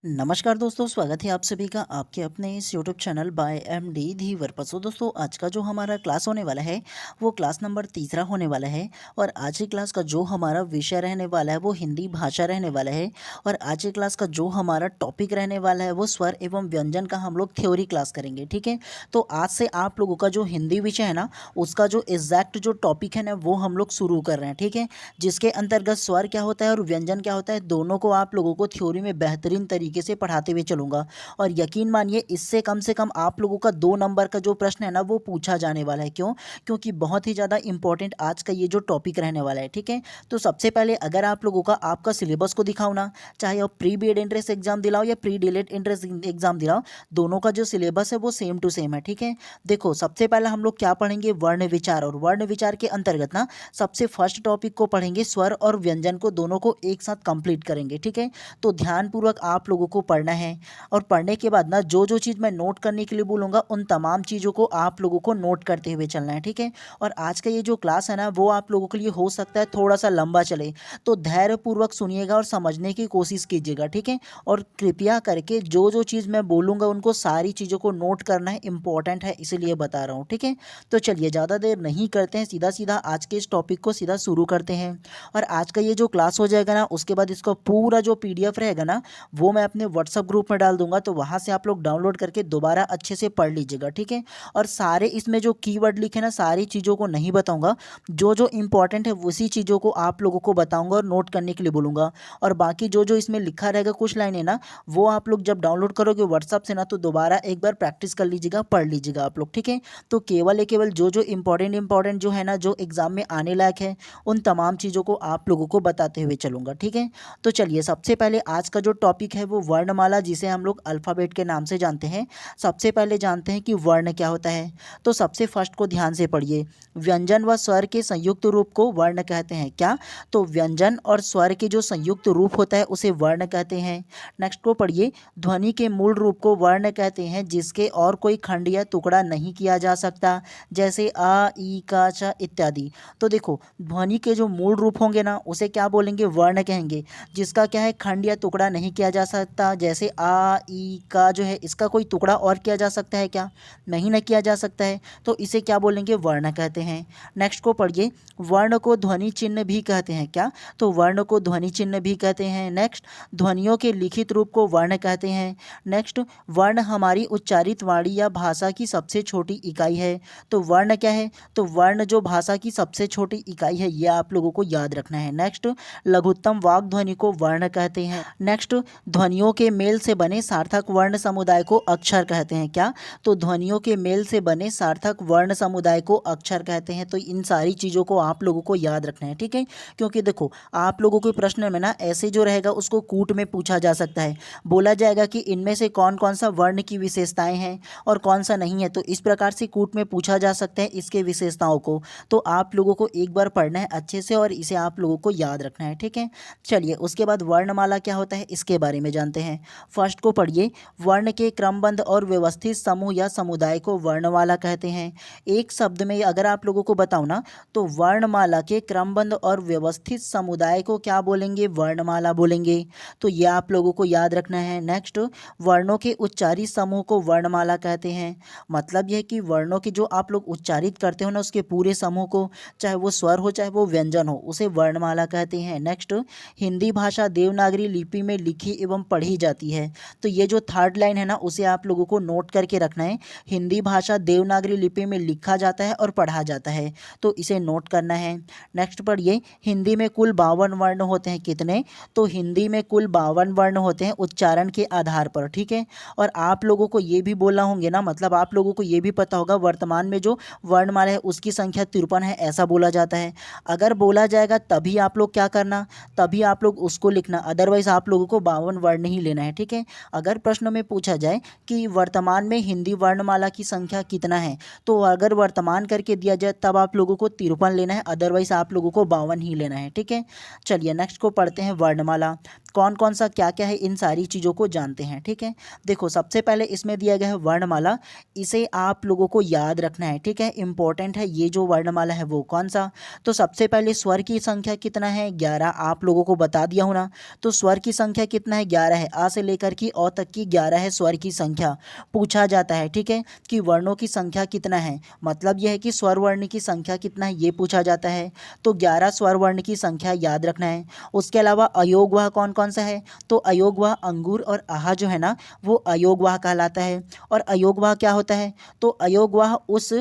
नमस्कार दोस्तों, स्वागत है आप सभी का आपके अपने इस यूट्यूब चैनल बाय एमडी धीवर पर। दोस्तों, आज का जो हमारा क्लास होने वाला है वो क्लास नंबर तीसरा होने वाला है। और आज की क्लास का जो हमारा विषय रहने वाला है वो हिंदी भाषा रहने वाला है। और आज की क्लास का जो हमारा टॉपिक रहने वाला है वो स्वर एवं व्यंजन का हम लोग थ्योरी क्लास करेंगे। ठीक है, तो आज से आप लोगों का जो हिंदी विषय है ना, उसका जो एग्जैक्ट जो टॉपिक है ना वो हम लोग शुरू कर रहे हैं। ठीक है, जिसके अंतर्गत स्वर क्या होता है और व्यंजन क्या होता है, दोनों को आप लोगों को थ्योरी में बेहतरीन तरीके से पढ़ाते हुए चलूंगा। और यकीन मानिए, इससे कम से कम आप लोगों का 2 नंबर का जो प्रश्न है ना वो पूछा जाने वाला है। क्यों? क्योंकि बहुत ही ज़्यादा इंपॉर्टेंट आज का ये जो टॉपिक रहने वाला है। ठीक है, तो सबसे पहले अगर आप लोगों का आपका सिलेबस को दिखाओ ना, चाहे आप प्री बीएड एंट्रेंस एग्जाम दिलाओ या प्री डीएलएड एंट्रेंस एग्जाम दिलाओ, दोनों का जो सिलेबस है वो सेम टू सेम है। ठीक है, देखो सबसे पहले हम लोग क्या पढ़ेंगे, वर्ण विचार। और वर्ण विचार के अंतर्गत ना सबसे फर्स्ट टॉपिक को पढ़ेंगे, स्वर और व्यंजन को दोनों को एक साथ कंप्लीट करेंगे। ठीक है, तो ध्यानपूर्वक आप लोगों को पढ़ना है। और पढ़ने के बाद ना जो जो चीज़ मैं नोट करने के लिए बोलूँगा उन तमाम चीज़ों को आप लोगों को नोट करते हुए चलना है। ठीक है, और आज का ये जो क्लास है ना वो आप लोगों के लिए हो सकता है थोड़ा सा लंबा चले, तो धैर्यपूर्वक सुनिएगा और समझने की कोशिश कीजिएगा। ठीक है, और कृपया करके जो जो चीज़ मैं बोलूँगा उनको सारी चीज़ों को नोट करना है, इंपॉर्टेंट है इसीलिए बता रहा हूँ। ठीक है, तो चलिए ज़्यादा देर नहीं करते हैं, सीधा सीधा आज के इस टॉपिक को सीधा शुरू करते हैं। और आज का ये जो क्लास हो जाएगा ना, उसके बाद इसका पूरा जो पीडीएफ रहेगा ना वो मैं अपने व्हाट्सअप ग्रुप में डाल दूंगा, तो वहाँ से आप लोग डाउनलोड करके दोबारा अच्छे से पढ़ लीजिएगा। ठीक है, और सारे इसमें जो कीवर्ड लिखे ना सारी चीज़ों को नहीं बताऊंगा, जो जो इंपॉर्टेंट है उसी चीज़ों को आप लोगों को बताऊंगा और नोट करने के लिए बोलूँगा। और बाकी जो जो इसमें लिखा रहेगा कुछ लाइनें ना, वो आप लोग जब डाउनलोड करोगे व्हाट्सअप से ना, तो दोबारा एक बार प्रैक्टिस कर लीजिएगा, पढ़ लीजिएगा आप लोग। ठीक है, तो केवल जो जो इंपॉर्टेंट जो है ना, जो एग्जाम में आने लायक है, उन तमाम चीज़ों को आप लोगों को बताते हुए चलूँगा। ठीक है, तो चलिए सबसे पहले आज का जो टॉपिक है वो वर्णमाला, जिसे हम लोग अल्फ़ाबेट के नाम से जानते हैं। सबसे पहले जानते हैं कि वर्ण क्या होता है। तो सबसे फर्स्ट को ध्यान से पढ़िए, व्यंजन व स्वर के संयुक्त रूप को वर्ण कहते हैं। क्या? तो व्यंजन और स्वर के जो संयुक्त रूप होता है उसे वर्ण कहते हैं। नेक्स्ट को पढ़िए, ध्वनि के मूल रूप को वर्ण कहते हैं जिसके और कोई खंड या टुकड़ा नहीं किया जा सकता, जैसे आ, ई, का, च इत्यादि। तो देखो, ध्वनि के जो मूल रूप होंगे ना उसे क्या बोलेंगे, वर्ण कहेंगे, जिसका क्या है, खंड या टुकड़ा नहीं किया जा सकता। जैसे आ, ई, का जो है इसका कोई टुकड़ा और किया जा सकता है क्या? नहीं ना किया जा सकता है, तो इसे क्या बोलेंगे, वर्ण कहते हैं। नेक्स्ट को पढ़िए, वर्ण को ध्वनि चिन्ह भी कहते हैं। क्या? तो वर्ण को ध्वनि चिन्ह भी कहते हैं। नेक्स्ट, ध्वनियों के लिखित रूप को वर्ण कहते हैं। नेक्स्ट, वर्ण हमारी उच्चारित वाणी या भाषा की सबसे छोटी इकाई है। तो वर्ण क्या है, तो वर्ण जो भाषा की सबसे छोटी इकाई है, ये आप लोगों को याद रखना है। नेक्स्ट, लघुत्तम वाग ध्वनि को वर्ण कहते हैं। नेक्स्ट, ध्वनियों के मेल से बने सार्थक वर्ण समुदाय को अक्षर कहते हैं। क्या? तो ध्वनियों के मेल से बने सार्थक वर्ण समुदाय को अक्षर कहते हैं। तो इन सारी चीज़ों को आप लोगों को याद रखना है। ठीक है, क्योंकि देखो आप लोगों के प्रश्न में ना ऐसे जो रहेगा उसको कूट में पूछा जा सकता है, बोला जाएगा कि इनमें से कौन कौन सा वर्ण की विशेषताएं हैं और कौन सा नहीं है, तो इस प्रकार से कूट में पूछा जा सकता है इसके विशेषताओं को। तो आप लोगों को एक बार पढ़ना है अच्छे से और इसे आप लोगों को याद रखना है। ठीक है, चलिए उसके बाद वर्णमाला क्या होता है इसके बारे में जानते हैं। फर्स्ट को पढ़िए, वर्ण के क्रमबद्ध और व्यवस्थित समूह या समुदाय को वर्णमाला कहते हैं। एक शब्द में अगर आप लोगों को बताऊं ना, तो वर्णमाला के क्रमबद्ध और व्यवस्थित समुदाय को क्या बोलेंगे, वर्णमाला बोलेंगे। तो ये आप लोगों को याद रखना है। नेक्स्ट, वर्णों के उच्चारित समूह को वर्णमाला कहते हैं। मतलब यह कि वर्णों के जो आप लोग उच्चारित करते हो ना उसके पूरे समूह को, चाहे वो स्वर हो चाहे वो व्यंजन हो, उसे वर्णमाला कहते हैं। नेक्स्ट, हिंदी भाषा देवनागरी लिपि में लिखी एवं पढ़ी जाती है। तो ये जो थर्ड लाइन है ना उसे आप लोगों को नोट करके रखना है, हिंदी भाषा देवनागरी लिपि में लिखा जाता है और पढ़ा जाता है, तो इसे नोट करना है। नेक्स्ट पढ़िए, हिंदी में कुल 52 वर्ण होते हैं। कितने? तो हिंदी में कुल 52 वर्ण होते हैं उच्चारण के आधार पर। ठीक है, और आप लोगों को ये भी बोलना होंगे ना, मतलब आप लोगों को ये भी पता होगा वर्तमान में जो वर्णमाला है उसकी संख्या 53 है, ऐसा बोला जाता है। अगर बोला जाएगा तभी आप लोग क्या करना, तभी आप लोग उसको लिखना, अदरवाइज आप लोगों को 52 वर्ण ही लेना है। ठीक है, अगर प्रश्न में पूछा जाए कि वर्तमान में हिंदी वर्णमाला की संख्या कितना है, तो अगर वर्तमान करके दिया जाए तब आप लोगों को 53 लेना है, अदरवाइज आप लोगों को 52 ही लेना है। ठीक है, चलिए नेक्स्ट को पढ़ते हैं, वर्णमाला। कौन कौन सा क्या क्या है इन सारी चीज़ों को जानते हैं। ठीक है, देखो सबसे पहले इसमें दिया गया है वर्णमाला, इसे आप लोगों को याद रखना है। ठीक है, इंपॉर्टेंट है ये जो वर्णमाला है वो कौन सा। तो सबसे पहले स्वर की संख्या कितना है, 11, आप लोगों को बता दिया हूँ ना। तो स्वर की संख्या कितना है, 11 है। आ से लेकर के अ तक की 11 है स्वर की संख्या। पूछा जाता है ठीक है कि वर्णों की संख्या कितना है, मतलब यह है कि स्वर वर्ण की संख्या कितना है ये पूछा जाता है। तो 11 स्वर वर्ण की संख्या याद रखना है। उसके अलावा अयोगवाह कौन कौन सा है, तो अयोगवाह अंगूर और आहा जो है ना वो अयोगवाह कहलाता है। और अयोगवाह क्या होता है, तो अयोगवाह उस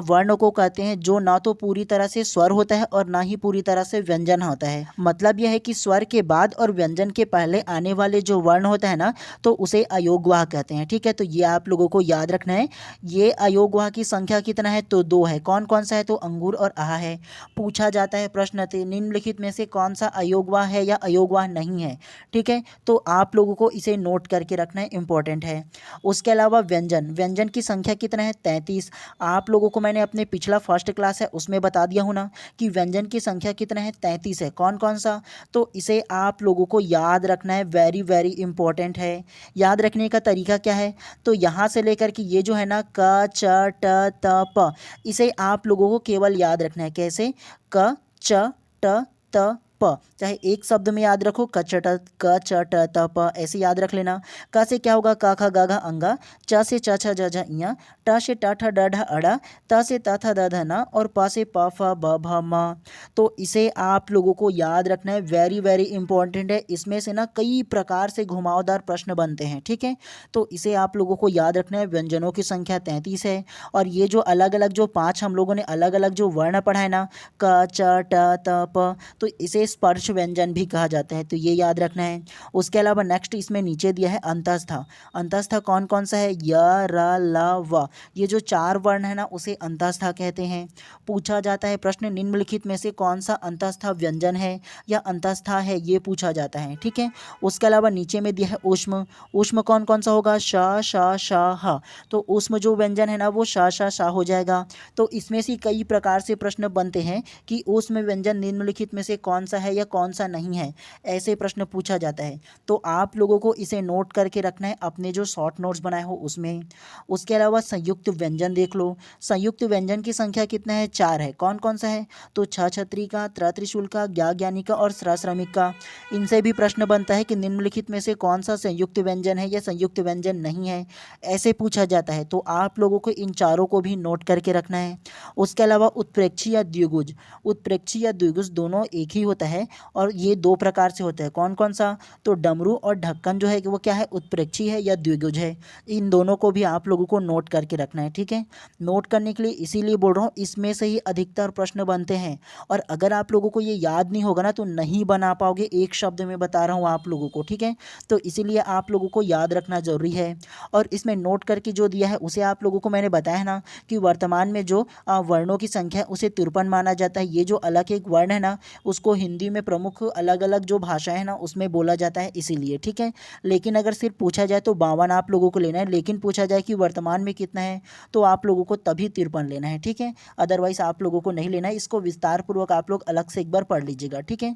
वर्ण को कहते हैं जो ना तो पूरी तरह से स्वर होता है और ना ही पूरी तरह से व्यंजन होता है। मतलब यह है कि स्वर के बाद और व्यंजन के पहले आने वाले जो वर्ण होता है ना तो उसे अयोगवाह कहते हैं। ठीक है, तो ये आप लोगों को याद रखना है। ये अयोगवाह की संख्या कितना है, तो 2 है। कौन कौन सा है, तो अंगूर और आहा है। पूछा जाता है प्रश्न निम्नलिखित में से कौन सा अयोगवाह है या अयोगवाह नहीं है। ठीक है, तो आप लोगों को इसे नोट करके रखना है, इंपॉर्टेंट है। उसके अलावा व्यंजन, व्यंजन की संख्या कितना है, 33। आप लोगों को मैंने अपने पिछला फर्स्ट क्लास है उसमें बता दिया हूँ ना कि व्यंजन की संख्या कितना है, 33 है। कौन कौन सा, तो इसे आप लोगों को याद रखना है, वेरी वेरी इंपॉर्टेंट है। याद रखने का तरीका क्या है, तो यहाँ से लेकर के ये जो है ना क च ट त प, इसे आप लोगों को केवल याद रखना है। कैसे, क च ट त प, चाहे एक शब्द में याद रखो, क च ट प, ऐसे याद रख लेना। क से क्या होगा, क ख ग घ अंगा, च से च छ ज झ इया, ट से ट ठ ड ढ अड़ा, त से त थ द ध न और प से प फ ब भ म। तो इसे आप लोगों को याद रखना है, वेरी वेरी इंपॉर्टेंट है। इसमें से ना कई प्रकार से घुमावदार प्रश्न बनते हैं। ठीक है, तो इसे आप लोगों को याद रखना है। व्यंजनों की संख्या 33 है। और ये जो अलग अलग जो 5 हम लोगों ने अलग अलग जो वर्ण पढ़ा है ना, क च ट त प, तो इसे स्पर्श व्यंजन भी कहा जाता है, तो ये याद रखना है। उसके अलावा नेक्स्ट इसमें नीचे दिया है अंतस्थ। अंतस्थ कौन कौन सा है, य र ल व, ये जो 4 वर्ण है ना उसे अंतस्थ कहते हैं। पूछा जाता है प्रश्न निम्नलिखित में से कौन सा अंतस्थ व्यंजन है या अंतस्थ है, ये पूछा जाता है। ठीक है, उसके अलावा नीचे में दिया है ऊष्म। ऊष्म कौन कौन सा होगा, श श श ह, तो ऊष्म जो व्यंजन है ना वो श श श हो जाएगा। तो इसमें से कई प्रकार से प्रश्न बनते हैं कि ऊष्म व्यंजन निम्नलिखित में से कौन सा है या कौन सा नहीं है, ऐसे प्रश्न पूछा जाता है। तो आप लोगों को इसे नोट करके रखना है अपने जो शॉर्ट नोट्स बनाए हो उसमें। उसके अलावा संयुक्त व्यंजन देख लो। संयुक्त व्यंजन की संख्या कितना है, 4 है। कौन कौन सा है, तो छ छत्री का, त्र त्रिशूल का, ज्ञा ज्ञानी का और स्र श्रमिक का। इनसे भी प्रश्न बनता है कि निम्नलिखित में से कौन सा संयुक्त व्यंजन है या संयुक्त व्यंजन नहीं है, ऐसे पूछा जाता है। तो आप लोगों को इन चारों को भी नोट करके रखना है। उसके अलावा उत्प्रेक्षी या द्विभुज, उत्प्रेक्षी या द्विभुज दोनों एक ही होता है और ये 2 प्रकार से होता है। कौन कौन सा, तो डमरू और ढक्कन जो है वो क्या है, उत्प्रेक्षी है या द्विभुज है। इन दोनों को भी आप लोगों को नोट करके रखना है। ठीक है, नोट करने के लिए इसीलिए बोल रहा हूँ, इसमें से ही अधिकतर प्रश्न बनते हैं। और अगर आप लोगों को ये याद नहीं होगा ना तो नहीं बना पाओगे, एक शब्द में बता रहा हूँ आप लोगों को। ठीक है, तो इसीलिए आप लोगों को याद रखना जरूरी है। और इसमें नोट करके जो दिया है उसे आप लोगों को मैंने बताया ना कि वर्तमान में जो वर्णों की संख्या है उसे 53 माना जाता है। ये जो अलग एक वर्ण है ना उसको हिंदी में प्रमुख अलग अलग जो भाषाएं हैं ना उसमें बोला जाता है, इसीलिए। ठीक है, लेकिन अगर सिर्फ पूछा जाए तो 52 आप लोगों को लेना है, लेकिन पूछा जाए कि वर्तमान में कितना है तो आप लोगों को तभी 53 लेना है। ठीक है, अदरवाइज आप लोगों को नहीं लेना है। इसको विस्तार पूर्वक आप लोग अलग से एक बार पढ़ लीजिएगा। ठीक है,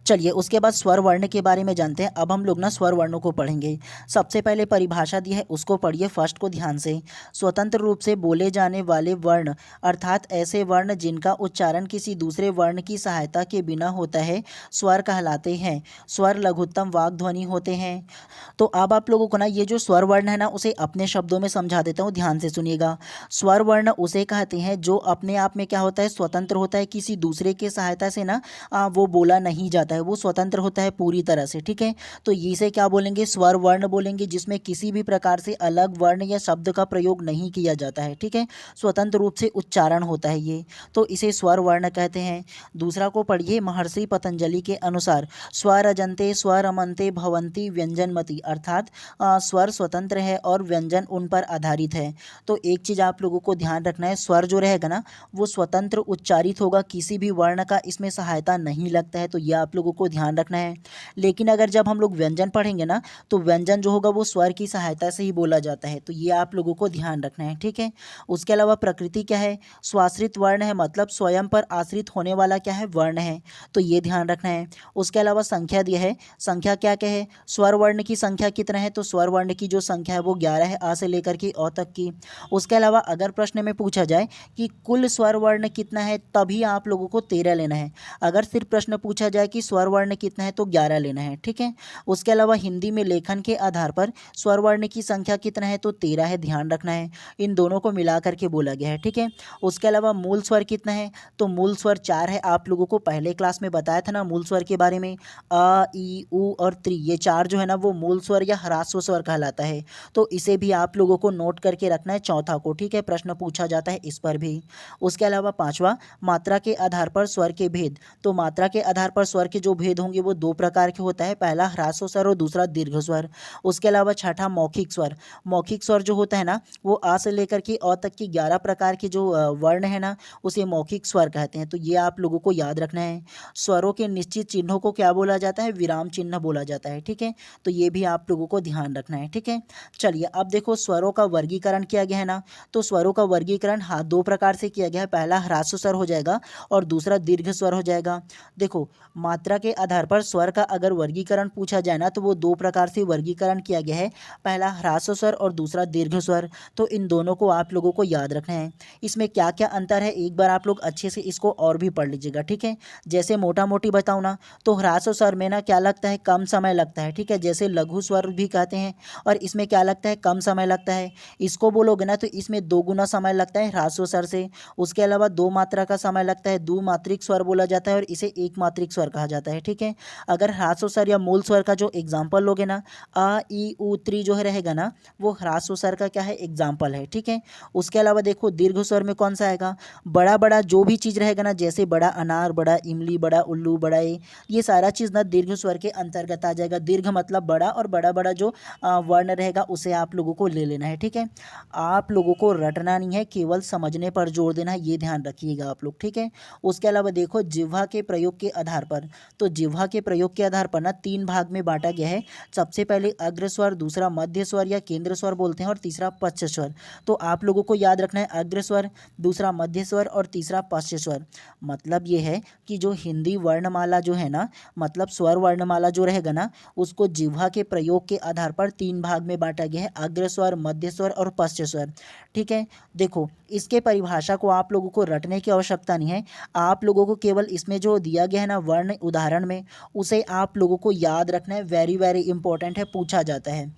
चलिए उसके बाद स्वर वर्ण के बारे में जानते हैं। अब हम लोग ना स्वर वर्णों को पढ़ेंगे। सबसे पहले परिभाषा दी है उसको पढ़िए फर्स्ट को ध्यान से। स्वतंत्र रूप से बोले जाने वाले वर्ण अर्थात ऐसे वर्ण जिनका उच्चारण किसी दूसरे वर्ण की सहायता के बिना होता है स्वर कहलाते हैं। स्वर लघुत्तम वाग ध्वनि होते हैं। तो अब आप लोगों को ना ये जो स्वर वर्ण है ना उसे अपने शब्दों में समझा देता हूँ, ध्यान से सुनिएगा। स्वर वर्ण उसे कहते हैं जो अपने आप में क्या होता है, स्वतंत्र होता है, किसी दूसरे के सहायता से ना वो बोला नहीं जाता है, वो स्वतंत्र होता है पूरी तरह से। ठीक है, तो इसे क्या बोलेंगे, स्वर वर्ण बोलेंगे, जिसमें किसी भी प्रकार से अलग वर्ण या शब्द का प्रयोग नहीं किया जाता है। ठीक है, स्वतंत्र रूप से उच्चारण होता है ये, तो इसे स्वर वर्ण कहते हैं। दूसरा को पढ़िए, महर्षि पतंजलि के अनुसार स्वर अजंते स्वर अमंते भवंती व्यंजनमति, अर्थात स्वर स्वतंत्र है और व्यंजन उन पर आधारित है। तो एक चीज़ आप लोगों को ध्यान रखना है, स्वर जो रहेगा ना वो स्वतंत्र उच्चारित होगा, किसी भी वर्ण का इसमें सहायता नहीं लगता है, तो यह आप लोगों को ध्यान रखना है। लेकिन अगर जब हम लोग व्यंजन पढ़ेंगे ना तो व्यंजन जो होगा वो स्वर की सहायता से ही बोला जाता है, तो ये आप लोगों को ध्यान रखना है। ठीक है, उसके अलावा प्रकृति क्या है, स्वाश्रित वर्ण है, मतलब स्वयं पर आश्रित होने वाला क्या है, वर्ण है, तो ये ये ध्यान रखना है। उसके अलावा संख्या दिया है, संख्या क्या क्या है, स्वर वर्ण की संख्या कितना है, तो स्वर वर्ण की जो संख्या है वो 11 है, आ से लेकर के अ तक की। उसके अलावा अगर प्रश्न में पूछा जाए कि कुल स्वर वर्ण कितना है, तभी आप लोगों को 13 लेना है। अगर सिर्फ प्रश्न पूछा जाए कि स्वर वर्ण कितना है तो 11 लेना है, ठीक है। उसके अलावा हिंदी में लेखन के आधार पर स्वर वर्ण की संख्या कितना है, तो 13 है, ध्यान रखना है। इन दोनों को मिला करके बोला गया है, ठीक है। उसके अलावा मूल स्वर कितना है, तो मूल स्वर 4 है। आप लोगों को पहले क्लास में बताया था ना मूल स्वर के बारे में, अ ई उ और त्री, ये 4 जो है ना वो मूल स्वर या ह्रास्व स्वर कहलाता है। तो इसे भी आप लोगों को नोट करके रखना है, चौथा को, ठीक है, प्रश्न पूछा जाता है इस पर भी। उसके अलावा पांचवा, मात्रा के आधार पर स्वर के भेद। तो मात्रा के आधार पर स्वर के जो भेद होंगे वो 2 प्रकार के होता है, पहला ह्रास्व स्वर और दूसरा दीर्घ स्वर। उसके अलावा छठा मौखिक स्वर। मौखिक स्वर जो होता है ना वो आ से लेकर के अ तक की 11 प्रकार के जो वर्ण है ना उसे मौखिक स्वर कहते हैं। तो ये आप लोगों को याद रखना है। स्वरों के निश्चित चिन्हों को क्या बोला जाता है, विराम चिन्ह बोला जाता है, ठीक है। तो ये भी आप लोगों को ध्यान रखना है, ठीक है। चलिए अब देखो स्वरों का वर्गीकरण किया गया है ना, तो स्वरों का वर्गीकरण हाँ 2 प्रकार से किया गया है, पहला ह्रास्व स्वर हो जाएगा और दूसरा दीर्घ स्वर हो जाएगा। देखो मात्रा के आधार पर स्वर का अगर वर्गीकरण पूछा जाए ना तो वो 2 प्रकार से वर्गीकरण किया गया है, पहला ह्रास्व स्वर और दूसरा दीर्घ स्वर। तो इन दोनों को आप लोगों को याद रखना है। इसमें क्या क्या अंतर है एक बार आप लोग अच्छे से इसको और भी पढ़ लीजिएगा, ठीक है। जैसे मोटा मोटी बताऊँ ना तो ह्रास्व स्वर में ना क्या लगता है, कम समय लगता है, ठीक है, जैसे लघु स्वर भी कहते हैं, और इसमें क्या लगता है, कम समय लगता है। इसको बोलोगे ना तो इसमें 2 गुना समय लगता है ह्रास्व स्वर से। उसके अलावा 2 मात्रा का समय लगता है, द्विमात्रिक स्वर बोला जाता है और इसे एक मात्रिक स्वर कहा जाता है, ठीक है। अगर ह्रास्व स्वर या मूल स्वर का जो एग्जाम्पल लोगे ना, अ ई उ त्री जो है रहेगा ना वो ह्रास्व स्वर का क्या है, एग्जाम्पल है, ठीक है। उसके अलावा देखो दीर्घ स्वर में कौन सा आएगा, बड़ा बड़ा जो भी चीज़ रहेगा ना, जैसे बड़ा अनार, बड़ा इमली, बड़ा उल्लू, बड़ा ये सारा चीज़ ना दीर्घ स्वर के अंतर्गत आ जाएगा। दीर्घ मतलब बड़ा, और बड़ा बड़ा जो वर्ण रहेगा उसे आप लोगों को ले लेना है, ठीक है। आप लोगों को रटना नहीं है, केवल समझने पर जोर देना है, ये ध्यान रखिएगा आप लोग, ठीक है। उसके अलावा देखो जिह्वा के प्रयोग के आधार पर, तो जिह्वा के प्रयोग के आधार पर ना 3 भाग में बांटा गया है। सबसे पहले अग्र स्वर, दूसरा मध्य स्वर या केंद्र स्वर बोलते हैं, और तीसरा पश्च स्वर। तो आप लोगों को याद रखना है अग्र स्वर, दूसरा मध्य स्वर और तीसरा पश्च स्वर। मतलब ये है कि जो हिंदी वर्णमाला जो है ना, मतलब स्वर वर्णमाला जो रहेगा ना उसको जिह्वा के प्रयोग के आधार पर 3 भाग में बांटा गया है, अग्र स्वर, मध्य स्वर और पश्च स्वर, ठीक है। देखो इसके परिभाषा को आप लोगों को रटने की आवश्यकता नहीं है, आप लोगों को केवल इसमें जो दिया गया है ना वर्ण उदाहरण में उसे आप लोगों को याद रखना है, वेरी वेरी इंपॉर्टेंट है, पूछा जाता है।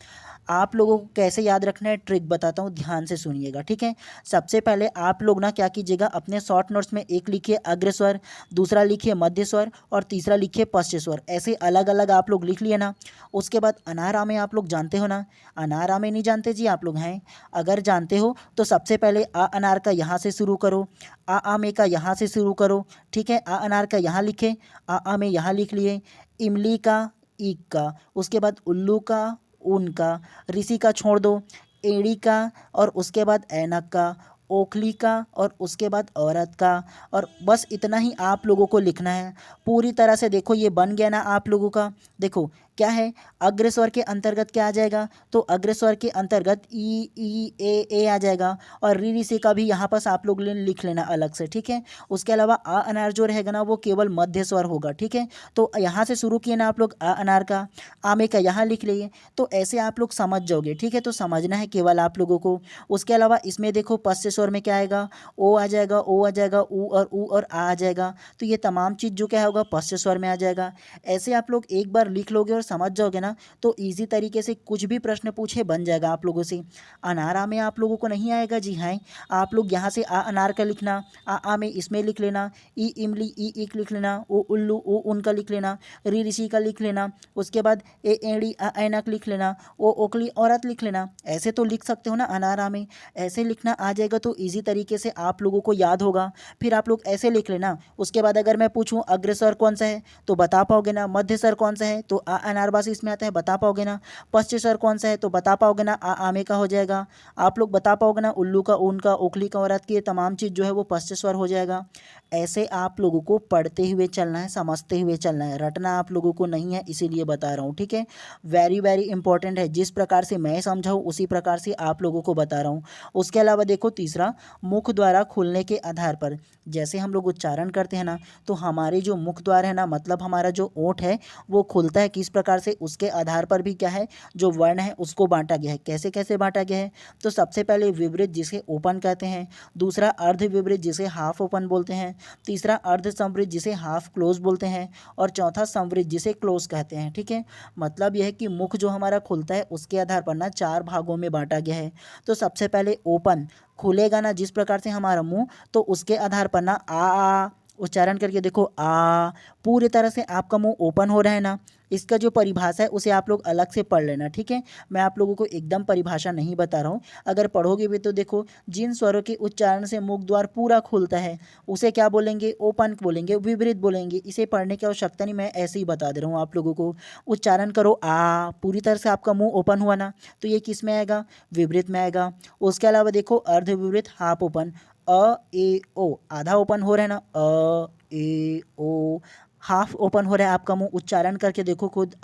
आप लोगों को कैसे याद रखना है, ट्रिक बताता हूँ, ध्यान से सुनिएगा, ठीक है। सबसे पहले आप लोग ना क्या कीजिएगा, अपने शॉर्ट नोट्स में एक लिखिए अग्र स्वर, दूसरा लिखिए मध्य स्वर और तीसरा लिखिए पश्च स्वर, ऐसे अलग अलग आप लोग लिख लिए ना। उसके बाद अनारामे आप लोग जानते हो ना, अनारामे नहीं जानते जी आप लोग हैं, अगर जानते हो तो सबसे पहले आ अनार का यहाँ से शुरू करो, आ आमे का यहाँ से शुरू करो, ठीक है। आ अनार का यहाँ लिखे, आ आमे यहाँ लिख लिए, इमली का ईक का, उसके बाद उल्लू का उनका, ऋषि का छोड़ दो, एड़ी का, और उसके बाद ऐनक का, ओखली का, और उसके बाद औरत का, और बस इतना ही आप लोगों को लिखना है। पूरी तरह से देखो ये बन गया ना आप लोगों का। देखो क्या है, अग्र स्वर के अंतर्गत क्या आ जाएगा, तो अग्र स्वर के अंतर्गत ई ए आ जाएगा, और री ऋषि का भी यहाँ पर आप लोग लिख लेना अलग से, ठीक है। उसके अलावा आ अनार जो रहेगा ना वो केवल मध्य स्वर होगा, ठीक है। तो यहाँ से शुरू किए ना आप लोग आ अनार का, आमे का यहाँ लिख लिए, तो ऐसे आप लोग समझ जाओगे, ठीक है। तो समझना है केवल आप लोगों को। उसके अलावा इसमें देखो पश्च स्वर में क्या आएगा, ओ आ जाएगा, ओ आ जाएगा, ऊ और आ जाएगा, तो ये तमाम चीज़ जो क्या होगा पश्च स्वर में आ जाएगा। ऐसे आप लोग एक बार लिख लोगे और समझ जाओगे ना तो इजी तरीके से कुछ भी प्रश्न पूछे बन जाएगा आप लोगों से। अनारा में आप लोगों को नहीं आएगा जी, हाँ आप लोग यहाँ से आ अनार का लिखना, आ में इसमें लिख लेना, ई इमली ई ईक लिख लेना, ओ उल्लू ओ उनका लिख लेना, री ऋषि का लिख लेना, उसके बाद ए एड़ी आ ऐनक लिख लेना, ओ ओकली औरत लिख लेना। ऐसे तो लिख सकते हो ना अनारा में, ऐसे लिखना आ जाएगा तो ईजी तरीके से आप लोगों को याद होगा। फिर आप लोग ऐसे लिख लेना। उसके बाद अगर मैं पूछूं अग्र स्वर कौन सा है तो बता पाओगे ना, मध्य स्वर कौन सा है तो आ अनारबासी इसमें आता है, बता पाओगे ना। पश्च स्वर कौन सा है तो बता पाओगे ना, आमे का हो जाएगा। आप लोग बता पाओगे ना, उल्लू का, ऊन का, ओखली का, औरत की, ये तमाम चीज़ जो है वो पश्च स्वर हो जाएगा। ऐसे आप लोगों को पढ़ते हुए चलना है, समझते हुए चलना है, रटना आप लोगों को नहीं है, इसीलिए बता रहा हूँ, ठीक है। वेरी वेरी इंपॉर्टेंट है, जिस प्रकार से मैं समझाऊँ उसी प्रकार से आप लोगों को बता रहा हूँ। उसके अलावा देखो तीसरा, मुख द्वारा खुलने के आधार पर, जैसे हम लोग उच्चारण करते हैं ना, तो हमारे जो मुख द्वार है ना, मतलब हमारा जो ओंठ है वो खुलता है किस प्रकार से, उसके आधार पर भी क्या है, जो वर्ण है उसको बांटा गया है। कैसे कैसे बांटा गया है, तो सबसे पहले विवृत जिसे ओपन कहते हैं, दूसरा अर्ध विवृत जिसे हाफ ओपन बोलते हैं, तीसरा अर्ध संवृत जिसे हाफ क्लोज बोलते हैं, और चौथा संवृत जिसे क्लोज कहते हैं, ठीक है। मतलब यह है कि मुख जो हमारा खुलता है उसके आधार पर ना 4 भागों में बांटा गया है। तो सबसे पहले ओपन, खुलेगा ना जिस प्रकार से हमारा मुंह, तो उसके आधार पर ना आ उच्चारण करके देखो, आ, पूरी तरह से आपका मुंह ओपन हो रहा है ना। इसका जो परिभाषा है उसे आप लोग अलग से पढ़ लेना, ठीक है। मैं आप लोगों को एकदम परिभाषा नहीं बता रहा हूँ, अगर पढ़ोगे भी तो देखो, जिन स्वरों के उच्चारण से मुख द्वार पूरा खुलता है उसे क्या बोलेंगे, ओपन बोलेंगे, विपरीत बोलेंगे। इसे पढ़ने की आवश्यकता नहीं, मैं ऐसे ही बता दे रहा हूँ आप लोगों को। उच्चारण करो, आ, पूरी तरह से आपका मुंह ओपन हुआ ना, तो ये किस में आएगा, विपरीत में आएगा। उसके अलावा देखो अर्ध विपरीत, हाफ ओपन, अ ए ओ, आधा ओपन हो रहा है ना, अ ए ओ, हाफ ओपन हो रहा है आपका मुंह, उच्चारण करके देखो खुद,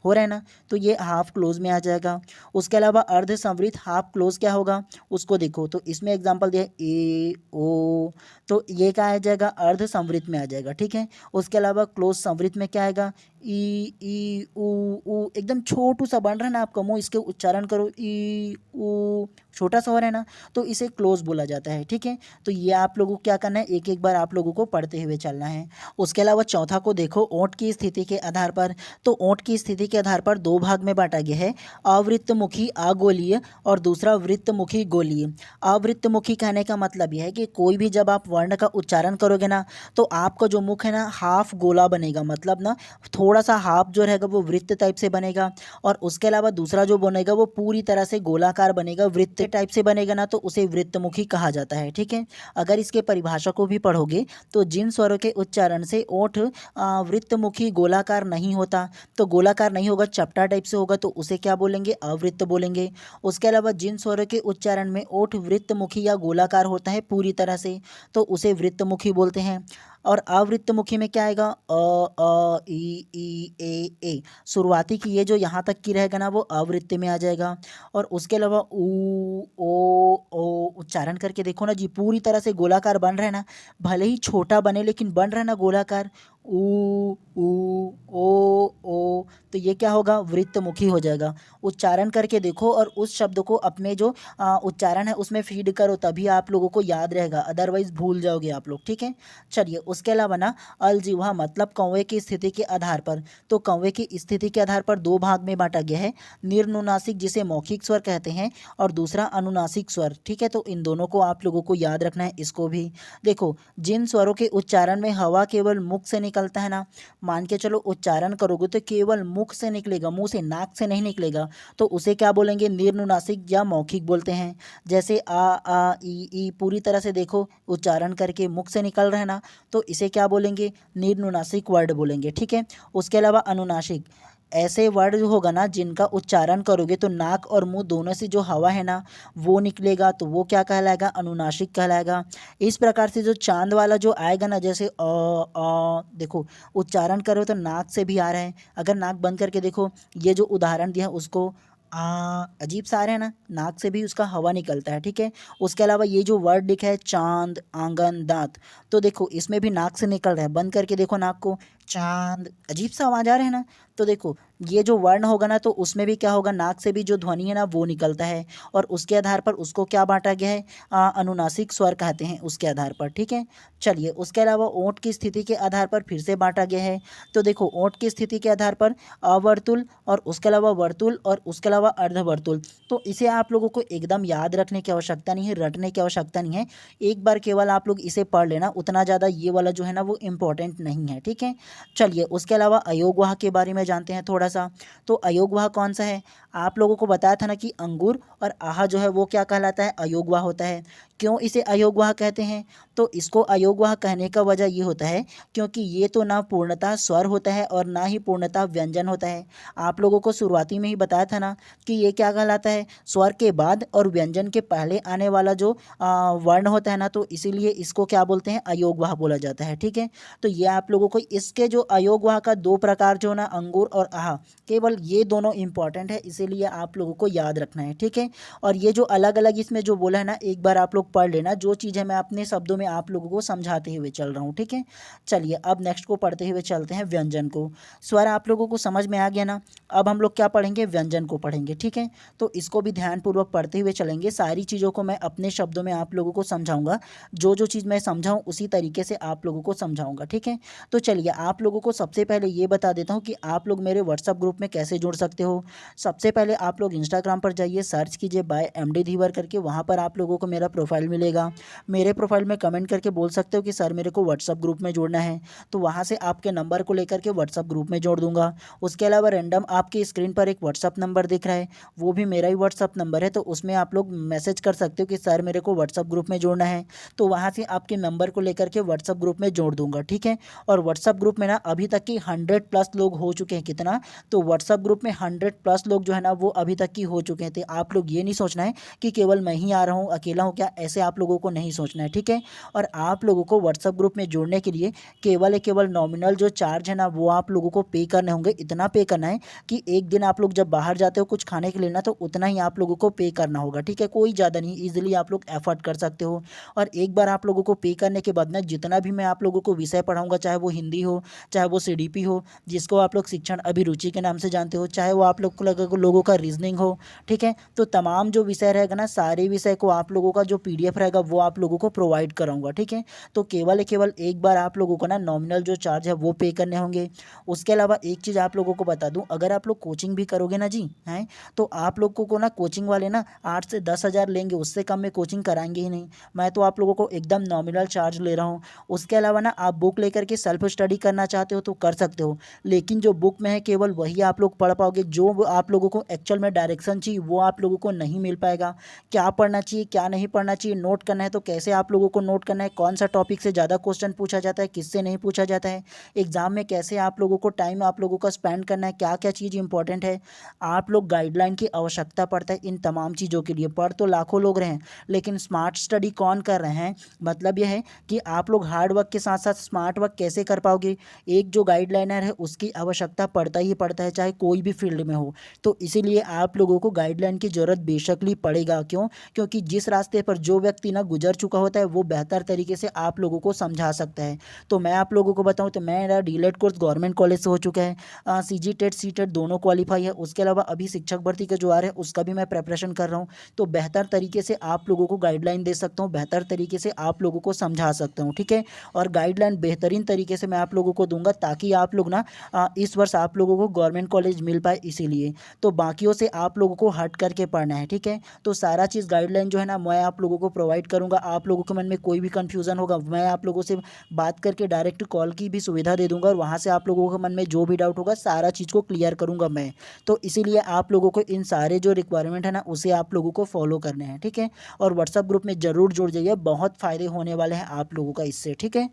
हो रहा है ना, तो ये हाफ क्लोज में आ जाएगा। उसके अलावा अर्ध संवृत हाफ क्लोज क्या होगा उसको देखो, तो इसमें एग्जांपल दिया ए ओ, तो ये क्या आ जाएगा, अर्ध संवृत में आ जाएगा, ठीक है। उसके अलावा क्लोज संवृत में क्या आएगा, ई ऊ, एकदम छोटू सा बन रहा है ना आपका मुंह, इसके उच्चारण करो, ई ऊ, छोटा सा हो रहा है ना, तो इसे क्लोज बोला जाता है, ठीक है। तो ये आप लोगों को क्या करना है, एक एक बार आप लोगों को पढ़ते हुए चलना है। उसके अलावा चौथा को देखो, ओंठ की स्थिति के आधार पर, तो ओंठ की स्थिति के आधार पर 2 भाग में बांटा गया है, अवृत्तमुखी अगोलीय और दूसरा वृत्तमुखी गोलीय। अवृत्तमुखी कहने का मतलब यह है कि कोई भी जब आप वर्ण का उच्चारण करोगे ना, तो आपका जो मुख है ना हाफ गोला बनेगा, मतलब ना थोड़ा सा हाफ जो रहेगा वो वृत्त टाइप से बनेगा, और उसके अलावा दूसरा जो बनेगा वो पूरी तरह से गोलाकार बनेगा, वृत्त टाइप से बनेगा ना, तो उसे वृत्तमुखी कहा जाता है, ठीक है। अगर इसके परिभाषा को भी पढ़ोगे तो जिन स्वरों के उच्चारण से ओंठ वृत्तमुखी गोलाकार नहीं होता, तो गोलाकार नहीं होगा, चपटा टाइप से होगा, तो उसे क्या बोलेंगे, अवृत्त बोलेंगे। उसके अलावा जिन स्वरों के उच्चारण में ओंठ वृत्तमुखी या गोलाकार होता है पूरी तरह से, तो उसे वृत्तमुखी बोलते हैं। और अवृत्तमुखी में क्या आएगा, ई ए, शुरुआती की ये जो यहाँ तक की रहेगा ना वो अवृत्त में आ जाएगा। और उसके अलावा ऊ ओ उच्चारण करके देखो ना जी, पूरी तरह से गोलाकार बन रहा है ना, भले ही छोटा बने लेकिन बन रहा है ना गोलाकार, ऊ ओ, तो ये क्या होगा, वृत्तमुखी हो जाएगा। उच्चारण करके देखो और उस शब्द को अपने जो उच्चारण है उसमें फीड करो, तभी आप लोगों को याद रहेगा, अदरवाइज भूल जाओगे आप लोग, ठीक है। चलिए उसके अलावा ना अलजिह्वा मतलब कौवे की स्थिति के आधार पर, तो कौवे की स्थिति के आधार पर 2 भाग में बांटा गया है, निर्नुनासिक जिसे मौखिक स्वर कहते हैं और दूसरा अनुनासिक स्वर, ठीक है। तो इन दोनों को आप लोगों को याद रखना है। इसको भी देखो, जिन स्वरों के उच्चारण में हवा केवल मुख से निकलता है ना, मान के चलो उच्चारण करोगे तो केवल मुख से निकलेगा, मुंह से, नाक से नहीं निकलेगा, तो उसे क्या बोलेंगे, निर्नुनासिक या मौखिक बोलते हैं। जैसे आ ई पूरी तरह से देखो उच्चारण करके मुख से निकल रहा है ना, तो इसे क्या बोलेंगे, निर्नुनासिक वर्ड बोलेंगे, ठीक है। उसके अलावा अनुनासिक, ऐसे वर्ड जो होगा ना जिनका उच्चारण करोगे तो नाक और मुंह दोनों से जो हवा है ना वो निकलेगा, तो वो क्या कहलाएगा, अनुनासिक कहलाएगा। इस प्रकार से जो चांद वाला जो आएगा ना, जैसे देखो उच्चारण करो तो नाक से भी आ रहा है, अगर नाक बंद करके देखो, ये जो उदाहरण दिया उसको, अजीब सा आ रहा है ना, नाक से भी उसका हवा निकलता है, ठीक है। उसके अलावा ये जो वर्ड लिखा है चांद, आंगन, दांत, तो देखो इसमें भी नाक से निकल रहा है, बंद करके देखो नाक को, चांद, अजीब सा आवाज आ रहा है ना, तो देखो ये जो वर्ण होगा ना तो उसमें भी क्या होगा, नाक से भी जो ध्वनि है ना वो निकलता है, और उसके आधार पर उसको क्या बांटा गया है, अनुनासिक स्वर कहते हैं उसके आधार पर, ठीक है। चलिए उसके अलावा ओंठ की स्थिति के आधार पर फिर से बांटा गया है, तो देखो ओंठ की स्थिति के आधार पर अवर्तुल और उसके अलावा वर्तुल और उसके अलावा अर्धवर्तुल, तो इसे आप लोगों को एकदम याद रखने की आवश्यकता नहीं है, रटने की आवश्यकता नहीं है, एक बार केवल आप लोग इसे पढ़ लेना, उतना ज़्यादा ये वाला जो है ना वो इम्पोर्टेंट नहीं है, ठीक है। चलिए उसके अलावा अयोगवाह के बारे में जानते हैं थोड़ा सा। तो अयोगवाह कौन सा है? आप लोगों को बताया था ना कि अंगूर और आहा जो है वो क्या कहलाता है? अयोगवाह होता है। क्यों इसे अयोगवाह कहते हैं? तो इसको अयोगवाह कहने का वजह ये होता है क्योंकि ये तो ना पूर्णतः स्वर होता है और ना ही पूर्णतः व्यंजन होता है। आप लोगों को शुरुआती में ही बताया था ना कि ये क्या कहलाता है? स्वर के बाद और व्यंजन के पहले आने वाला जो वर्ण होता है ना, तो इसीलिए इसको क्या बोलते हैं? अयोगवाह बोला जाता है। ठीक है, तो ये आप लोगों को इसके जो अयोगवाह का दो प्रकार जो ना अंगूर और आहा, केवल ये दोनों इंपॉर्टेंट है, इसीलिए आप लोगों को याद रखना है। ठीक है, और ये जो अलग अलग इसमें जो बोला है ना, एक बार आप लोग पढ़ लेना। जो चीज़ है मैं अपने शब्दों में आप लोगों को समझाते हुए चल रहा हूँ। ठीक है, चलिए अब नेक्स्ट को पढ़ते हुए चलते हैं व्यंजन को। स्वर आप लोगों को समझ में आ गया ना? अब हम लोग क्या पढ़ेंगे? व्यंजन को पढ़ेंगे। ठीक है, तो इसको भी ध्यानपूर्वक पढ़ते हुए चलेंगे। सारी चीज़ों को मैं अपने शब्दों में आप लोगों को समझाऊंगा। जो जो चीज़ मैं समझाऊँ उसी तरीके से आप लोगों को समझाऊंगा। ठीक है, तो चलिए आप लोगों को सबसे पहले ये बता देता हूँ कि आप लोग मेरे व्हाट्सअप ग्रुप में कैसे जुड़ सकते हो। सबसे पहले आप लोग इंस्टाग्राम पर जाइए, सर्च कीजिए बाय MD धीवर करके। वहाँ पर आप लोगों को मेरा प्रोफाइल मिलेगा। मेरे प्रोफाइल में कमेंट करके बोल सकते हो कि सर मेरे को व्हाट्सअप ग्रुप में जोड़ना है, तो वहाँ से आपके नंबर को लेकर के व्हाट्सअप ग्रुप में जोड़ दूंगा। उसके अलावा रैंडम आपकी स्क्रीन पर एक व्हाट्सअप नंबर दिख रहा है, वो भी मेरा ही व्हाट्सअप नंबर है, तो उसमें आप लोग मैसेज कर सकते हो कि सर मेरे को व्हाट्सअप ग्रुप में जोड़ना है, तो वहाँ से आपके नंबर को लेकर के व्हाट्सअप ग्रुप में जोड़ दूंगा। ठीक है, और व्हाट्सअप ग्रुप में ना अभी तक की 100+ लोग हो चुके हैं। कितना? तो व्हाट्सअप ग्रुप में 100+ लोग जो है ना वो अभी तक की हो चुके हैं। तो आप लोग ये नहीं सोचना है कि केवल मैं ही आ रहा हूँ, अकेला हूँ क्या, ऐसे आप लोगों को नहीं सोचना है। ठीक है, और आप लोगों को व्हाट्सअप ग्रुप में जोड़ने के लिए केवल नॉमिनल जो चार्ज है ना वो आप लोगों को पे करने होंगे। इतना पे करना है कि एक दिन आप लोग जब बाहर जाते हो कुछ खाने के लिए ना, तो उतना ही आप लोगों को पे करना होगा। ठीक है, कोई ज़्यादा नहीं, ईजिली आप लोग एफर्ट कर सकते हो। और एक बार आप लोगों को पे करने के बाद ना जितना भी मैं आप लोगों को विषय पढ़ाऊंगा, चाहे वो हिंदी हो, चाहे वो CDP हो, जिसको आप लोग शिक्षण अभिरुचि के नाम से जानते हो, चाहे वो आप लोगों का रीजनिंग हो, ठीक है, तो तमाम जो विषय रहेगा ना, सारे विषय को आप लोगों का जो PDF रहेगा वो आप लोगों को प्रोवाइड कराऊंगा। ठीक है, तो केवल एक बार आप लोगों को ना नॉमिनल जो चार्ज है वो पे करने होंगे। उसके अलावा एक चीज़ आप लोगों को बता दूं, अगर आप लोग कोचिंग भी करोगे ना जी, हैं, तो आप लोगों को ना कोचिंग वाले ना 8 से 10 हज़ार लेंगे, उससे कम में कोचिंग कराएंगे ही नहीं। मैं तो आप लोगों को एकदम नॉमिनल चार्ज ले रहा हूँ। उसके अलावा ना आप बुक लेकर के सेल्फ स्टडी करना चाहते हो तो कर सकते हो, लेकिन जो बुक में है केवल वही आप लोग पढ़ पाओगे। जो आप लोगों को एक्चुअल में डायरेक्शन चाहिए वो आप लोगों को नहीं मिल पाएगा। क्या पढ़ना चाहिए, क्या नहीं पढ़ना चाहिए, नोट करना है तो कैसे आप लोगों को नोट करना है, कौन सा टॉपिक से ज़्यादा क्वेश्चन पूछा जाता है, किससे नहीं पूछा जाता है, एग्जाम में कैसे आप लोगों को टाइम आप लोगों का स्पेंड करना है, क्या क्या चीज़ इंपॉर्टेंट है, आप लोग गाइडलाइन की आवश्यकता पड़ता है इन तमाम चीज़ों के लिए। पढ़ तो लाखों लोग रहे हैं, लेकिन स्मार्ट स्टडी कौन कर रहे हैं? मतलब यह है कि आप लोग हार्ड वर्क के साथ साथ स्मार्ट वर्क कैसे कर पाओगे? एक जो गाइडलाइनर है उसकी आवश्यकता पड़ता ही पड़ता है, चाहे कोई भी फील्ड में हो। तो इसीलिए आप लोगों को गाइडलाइन की ज़रूरत बेशकली पड़ेगा। क्यों? क्योंकि जिस रास्ते पर जो व्यक्ति ना गुजर चुका होता है वो बेहतर तरीके से आप लोगों को समझा सकता है। तो मैं आप लोगों को बताऊं तो मेरा डीलेट कोर्स गवर्नमेंट कॉलेज से हो चुका है, CG टेट सी टेट दोनों क्वालिफाई है। उसके अलावा अभी शिक्षक भर्ती का जो आ रहा है उसका भी मैं प्रेपरेशन कर रहा हूँ। तो बेहतर तरीके से आप लोगों को गाइडलाइन दे सकता हूँ, बेहतर तरीके से आप लोगों को समझा सकता हूँ। ठीक है, और गाइडलाइन बेहतरीन तरीके से मैं आप लोगों को दूंगा ताकि आप लोग ना इस वर्ष आप लोगों को गवर्नमेंट कॉलेज मिल पाए। इसीलिए तो बाकियों से आप लोगों को हट करके पढ़ना है। ठीक है, तो सारा चीज़ गाइडलाइन जो है ना मैं आप लोगों को प्रोवाइड करूँगा। आप लोगों के मन में कोई भी कन्फ्यूज़न होगा मैं आप लोगों से बात करके डायरेक्ट कॉल की भी सुविधा दे दूंगा, और वहाँ से आप लोगों के मन में जो भी डाउट होगा सारा चीज़ को क्लियर करूँगा मैं। तो इसीलिए आप लोगों को इन सारे जो रिक्वायरमेंट है ना उसे आप लोगों को फॉलो करने हैं। ठीक है, और व्हाट्सअप ग्रुप में ज़रूर जुड़ जाइए, बहुत फ़ायदे होने वाले हैं आप लोगों का इससे। ठीक है,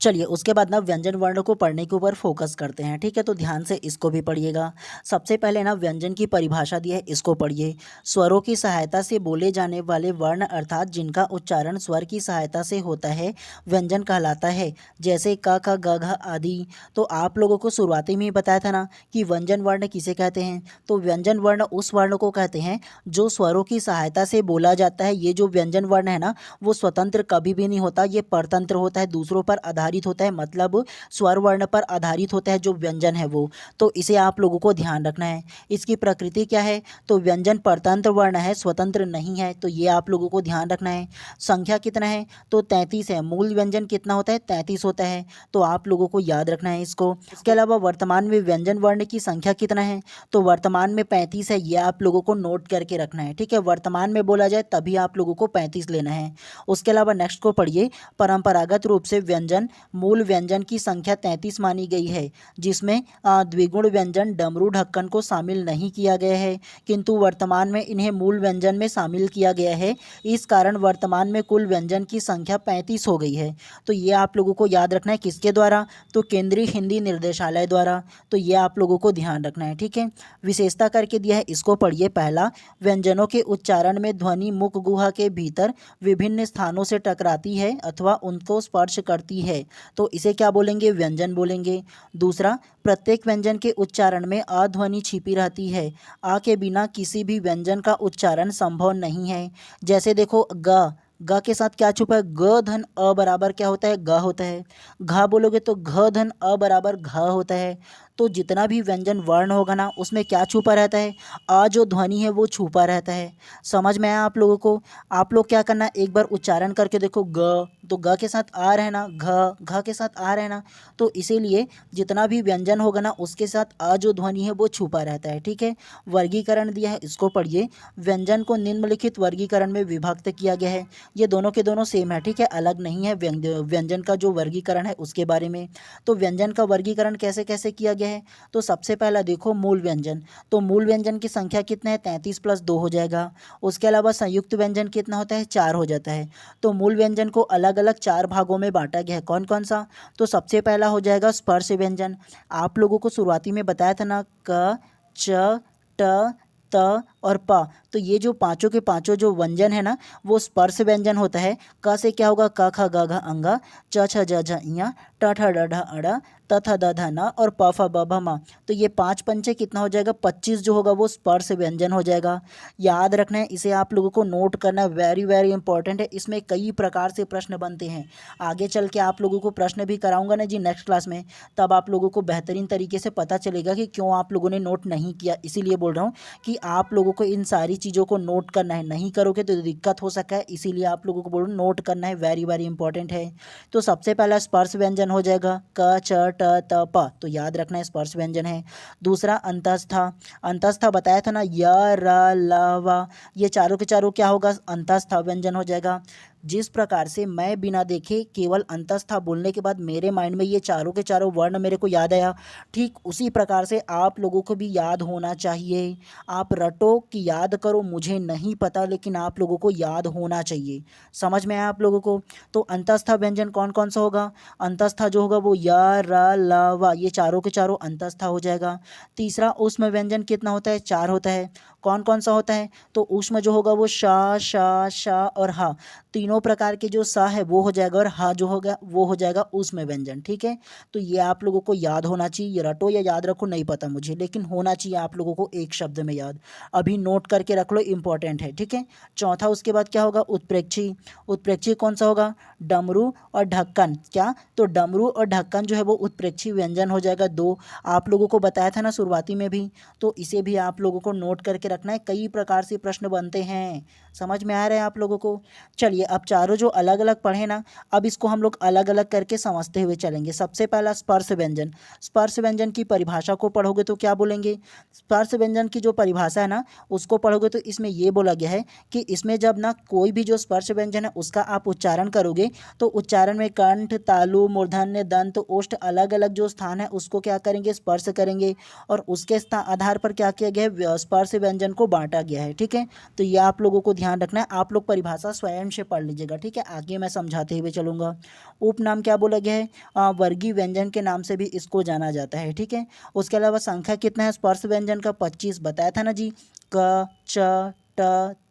चलिए उसके बाद ना व्यंजन वर्ण को पढ़ने के ऊपर फोकस करते हैं। ठीक है, तो ध्यान से इसको भी पढ़िएगा। सबसे पहले ना व्यंजन की परिभाषा दी है, इसको पढ़िए। स्वरों की सहायता से बोले जाने वाले वर्ण अर्थात जिनका उच्चारण स्वर की सहायता से होता है व्यंजन कहलाता है, जैसे क ख ग घ आदि। तो आप लोगों को शुरुआती में ही बताया था ना कि व्यंजन वर्ण किसे कहते हैं। तो व्यंजन वर्ण उस वर्ण को कहते हैं जो स्वरों की सहायता से बोला जाता है। ये जो व्यंजन वर्ण है ना वो स्वतंत्र कभी भी नहीं होता, ये परतंत्र होता है, दूसरों पर आधारित होता है, मतलब स्वर वर्ण पर आधारित होता है जो व्यंजन है वो। तो इसे आप लोगों को ध्यान रखना है। इसकी प्रकृति क्या है? तो व्यंजन परतंत्र वर्ण है, स्वतंत्र नहीं है, तो ये आप लोगों को ध्यान रखना है। संख्या कितना है? तो 33 है। मूल व्यंजन कितना होता है? 33 होता है, तो आप लोगों को याद रखना है इसको। इसके अलावा वर्तमान में व्यंजन वर्ण की संख्या कितना है? तो वर्तमान में 35 है, ये आप लोगों को नोट करके रखना है। ठीक है, वर्तमान में बोला जाए तभी आप लोगों को 35 लेना है। उसके अलावा नेक्स्ट को पढ़िए। परंपरागत रूप से व्यंजन मूल व्यंजन की संख्या 33 मानी गई है, जिसमें द्विगुण व्यंजन डमरू ढक्कन को शामिल नहीं किया गया है, किंतु वर्तमान में इन्हें मूल व्यंजन में शामिल किया गया है। इस कारण वर्तमान में कुल व्यंजन की संख्या 35 हो गई है। तो ये आप लोगों को याद रखना है, किसके द्वारा? तो केंद्रीय हिंदी निर्देशालय द्वारा। तो ये आप लोगों को ध्यान रखना है, ठीक है। विशेषता करके दिया है, इसको पढ़िए। पहला, व्यंजनों के उच्चारण में ध्वनि मुख गुहा के भीतर विभिन्न स्थानों से टकराती है अथवा उनको स्पर्श करती है, तो इसे क्या बोलेंगे? व्यंजन बोलेंगे। दूसरा, प्रत्येक व्यंजन के उच्चारण में अ ध्वनि छिपी रहती है। आ के बिना किसी भी व्यंजन का उच्चारण संभव नहीं है। जैसे देखो, ग के साथ क्या छुपा है? ग धन अ बराबर क्या होता है? ग होता है। घ बोलोगे तो घ धन अ बराबर घ होता है। तो जितना भी व्यंजन वर्ण होगा ना, उसमें क्या छुपा रहता है? अ जो ध्वनि है वो छुपा रहता है। समझ में आया आप लोगों को? आप लोग क्या करना, एक बार उच्चारण करके देखो। ग तो ग के साथ आ रहना, घ के साथ आ रहना। तो इसीलिए जितना भी व्यंजन होगा ना, उसके साथ अ जो ध्वनि है वो छुपा रहता है, ठीक है। वर्गीकरण दिया है, इसको पढ़िए। व्यंजन को निम्नलिखित वर्गीकरण में विभक्त किया गया है। ये दोनों के दोनों सेम है, ठीक है, अलग नहीं है। व्यंजन का जो वर्गीकरण है उसके बारे में। तो व्यंजन का वर्गीकरण कैसे कैसे किया गया है? तो सबसे पहला देखो, मूल व्यंजन। तो मूल व्यंजन की संख्या कितना है? 33 + 2 हो जाएगा। उसके अलावा संयुक्त व्यंजन कितना होता है? 4 हो जाता है। तो मूल व्यंजन को अलग अलग 4 भागों में बांटा गया है। कौन कौन सा? तो सबसे पहला हो जाएगा स्पर्श व्यंजन। आप लोगों को शुरुआती में बताया था ना, क, च, ट, त और प। तो ये जो पांचों के पांचों जो व्यंजन है ना, वो स्पर्श व्यंजन होता है। क से क्या होगा? क ख ग घ अंगा, च छ ज झ इया, ट ठ ड ढ अड़ा, त थ द ध न और प फ ब भ म। तो ये 5 पंचे कितना हो जाएगा? 25 जो होगा वो स्पर्श व्यंजन हो जाएगा। याद रखना है, इसे आप लोगों को नोट करना वेरी वेरी इंपॉर्टेंट है। इसमें कई प्रकार से प्रश्न बनते हैं। आगे चल के आप लोगों को प्रश्न भी कराऊंगा ना जी नेक्स्ट क्लास में, तब आप लोगों को बेहतरीन तरीके से पता चलेगा कि क्यों आप लोगों ने नोट नहीं किया। इसीलिए बोल रहा हूँ कि आप लोगों को इन सारी चीज़ों को नोट करना है। नहीं करोगे तो दिक्कत हो सकता है, इसीलिए आप लोगों को बोल रहा हूँ नोट करना है, वेरी वेरी इंपॉर्टेंट है। तो सबसे पहला स्पर्श व्यंजन हो जाएगा क च ट त प। तो याद रखना है, स्पर्श व्यंजन है। दूसरा अंतस्था। अंतस्था बताया था ना, य र ल व। ये चारों के चारों क्या होगा? अंतस्था व्यंजन हो जाएगा। जिस प्रकार से मैं बिना देखे केवल अंतस्था बोलने के बाद मेरे माइंड में ये चारों के चारों वर्ण मेरे को याद आया, ठीक उसी प्रकार से आप लोगों को भी याद होना चाहिए। आप रटो कि याद करो, मुझे नहीं पता, लेकिन आप लोगों को याद होना चाहिए। समझ में आया आप लोगों को? तो अंतस्था व्यंजन कौन कौन सा होगा? अंतस्था जो होगा वो य र ल व, ये चारों के चारों अंतस्था हो जाएगा। तीसरा ऊष्म व्यंजन कितना होता है? 4 होता है। कौन कौन सा होता है? तो ऊष्म जो होगा वो श श और ह, तीनों प्रकार के जो स है वो हो जाएगा, और ह जो होगा वो हो जाएगा ऊष्म व्यंजन, ठीक है। तो ये आप लोगों को याद होना चाहिए। ये रटो या याद रखो नहीं पता मुझे, लेकिन होना चाहिए आप लोगों को एक शब्द में याद। अभी नोट करके रख लो, इंपॉर्टेंट है, ठीक है। चौथा उसके बाद क्या होगा? उत्प्रेक्षी। उत्प्रेक्षी कौन सा होगा? डमरू और ढक्कन। क्या? तो डमरू और ढक्कन जो है वो उत्प्रेक्षी व्यंजन हो जाएगा। 2 आप लोगों को बताया था ना शुरुआती में भी, तो इसे भी आप लोगों को नोट करके रखना है। कई प्रकार से प्रश्न बनते हैं। समझ में आ रहा है आप लोगों को? चलिए, अब चारों जो अलग अलग पढ़े ना, अब इसको हम लोग अलग अलग करके समझते हुए चलेंगे। सबसे पहला स्पर्श व्यंजन। स्पर्श व्यंजन की परिभाषा को पढ़ोगे तो क्या बोलेंगे? स्पर्श व्यंजन की जो परिभाषा है ना, उसको पढ़ोगे तो इसमें ये बोला गया है कि इसमें जब ना कोई भी जो स्पर्श व्यंजन है उसका आप उच्चारण करोगे, तो उच्चारण में कंठ, तालु, मूर्धन्य, दंत, ओष्ठ अलग अलग जो स्थान है उसको क्या करेंगे? स्पर्श करेंगे। और उसके आधार पर क्या किया गया है? स्पर्श व्यंजन को बांटा गया है, ठीक है। तो ये आप लोगों को ध्यान रखना है। आप लोग परिभाषा स्वयं से पढ़ लीजिएगा, ठीक है। आगे मैं समझाते हुए चलूंगा। उपनाम क्या बोला गया है? वर्गीय व्यंजन के नाम से भी इसको जाना जाता है, ठीक है। उसके अलावा संख्या कितना है स्पर्श व्यंजन का? 25 बताया था ना जी। क, च, ट,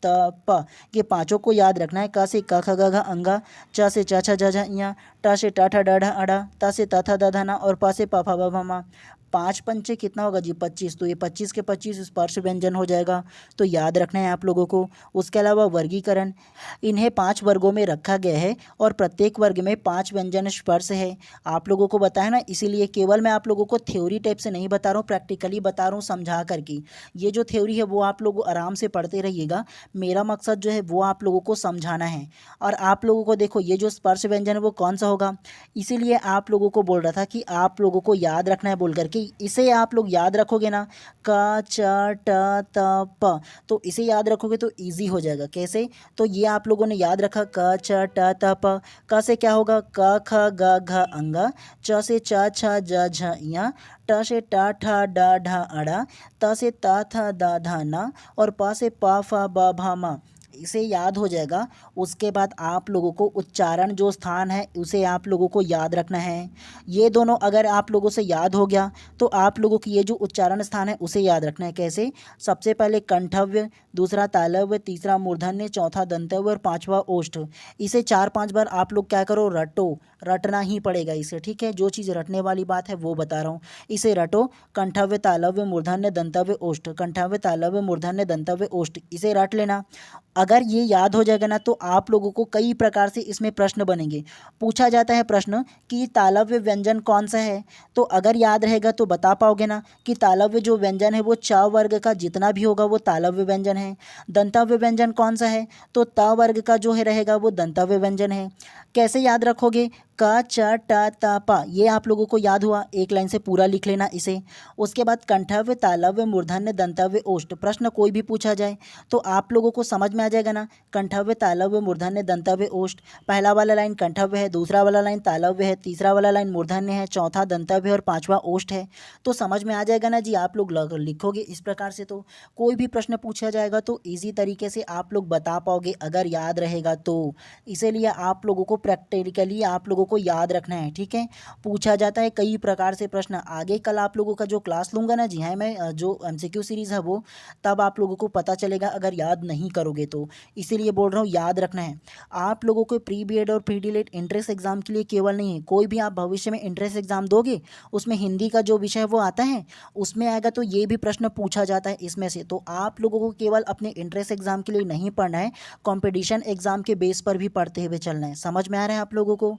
त, प, ये पांचों को याद रखना है। क से क ख ग घ अंगा, च से च छ ज झ इया, ट से ट ठ ड ढ अड़ा, त से त थ द ध न और प से प फ ब भ म। 5 पंचे कितना होगा जी? 25। तो ये 25 के 25 स्पर्श व्यंजन हो जाएगा। तो याद रखना है आप लोगों को। उसके अलावा वर्गीकरण, इन्हें 5 वर्गों में रखा गया है और प्रत्येक वर्ग में 5 व्यंजन स्पर्श है। आप लोगों को बताया ना, इसीलिए केवल मैं आप लोगों को थ्योरी टाइप से नहीं बता रहा हूँ, प्रैक्टिकली बता रहा हूँ समझा करके। ये जो थ्योरी है वो आप लोग आराम से पढ़ते रहिएगा। मेरा मकसद जो है वो आप लोगों को समझाना है। और आप लोगों को देखो ये जो स्पर्श व्यंजन है वो कौन सा होगा, इसीलिए आप लोगों को बोल रहा था कि आप लोगों को याद रखना है बोल करके। इसे आप लोग याद रखोगे ना, क च ट त प, तो इसे याद रखोगे तो ईजी हो जाएगा। कैसे, तो ये आप लोगों ने याद रखा क च ट त प। क से क्या होगा, क ख ग घ अंग, च से च छ ज झ ञ, ट से ट ठ ड ढ अड़, त से त थ द ध न, और प से प फ ब भ म। इसे याद हो जाएगा। उसके बाद आप लोगों को उच्चारण जो स्थान है उसे आप लोगों को याद रखना है। ये दोनों अगर आप लोगों से याद हो गया तो आप लोगों की ये जो उच्चारण स्थान है उसे याद रखना है। कैसे, सबसे पहले कंठव्य, दूसरा तालव्य, तीसरा मूर्धन्य, चौथा दंतव्य और पांचवा ओष्ठ। इसे 4-5 बार आप लोग क्या करो, रटो, रटना ही पड़ेगा इसे, ठीक है। जो चीज़ रटने वाली बात है वो बता रहा हूँ, इसे रटो। कंठव्य, तालव्य, मूर्धन्य, दंतव्य, ओष्ठ, कंठव्य, तालव्य, मूर्धन्य, दंतव्य, ओष्ठ, इसे रट लेना। अगर ये याद हो जाएगा ना तो आप लोगों को कई प्रकार से इसमें प्रश्न बनेंगे। पूछा जाता है प्रश्न कि तालव्य व्यंजन कौन सा है, तो अगर याद रहेगा तो बता पाओगे ना कि तालव्य जो व्यंजन है वो च वर्ग का जितना भी होगा वो तालव्य व्यंजन है। दंतव्य व्यंजन कौन सा है, तो त वर्ग का जो है रहेगा वो दंतव्य व्यंजन है। कैसे याद रखोगे, क च ट त प, ये आप लोगों को याद हुआ, एक लाइन से पूरा लिख लेना इसे। उसके बाद कंठव्य, तालव्य, मूर्धन्य, दंतव्य, ओष्ठ, प्रश्न कोई भी पूछा जाए तो आप लोगों को समझ में आ जाएगा ना। कंठव्य, तालव्य, मूर्धन्य, दंतव्य, ओष्ठ, पहला वाला लाइन कंठव्य है, दूसरा वाला लाइन तालव्य है, तीसरा वाला लाइन मूर्धन्य है, चौथा दंतव्य और पांचवा ओष्ठ है। तो समझ में आ जाएगा ना जी। आप लोग लिखोगे इस प्रकार से तो कोई भी प्रश्न पूछा जाएगा तो ईजी तरीके से आप लोग बता पाओगे अगर याद रहेगा तो। इसीलिए आप लोगों को प्रैक्टिकली आप लोगों को याद रखना है, ठीक है। पूछा जाता है कई प्रकार से प्रश्न। आगे कल आप लोगों का जो क्लास लूँगा ना जी, हाँ, मैं जो एमसीक्यू सीरीज़ है वो, तब आप लोगों को पता चलेगा अगर याद नहीं करोगे तो। इसीलिए बोल रहा हूँ याद रखना है। आप लोगों को प्री बीएड और प्री डीएलएड एंट्रेंस एग्जाम के लिए केवल नहीं है, कोई भी आप भविष्य में एंट्रेंस एग्जाम दोगे उसमें हिंदी का जो विषय है वो आता है, उसमें आएगा तो ये भी प्रश्न पूछा जाता है इसमें से। तो आप लोगों को केवल अपने एंट्रेंस एग्जाम के लिए नहीं पढ़ना है, कॉम्पिटिशन एग्जाम के बेस पर भी पढ़ते हुए चलना है। समझ में आ रहा है आप लोगों को।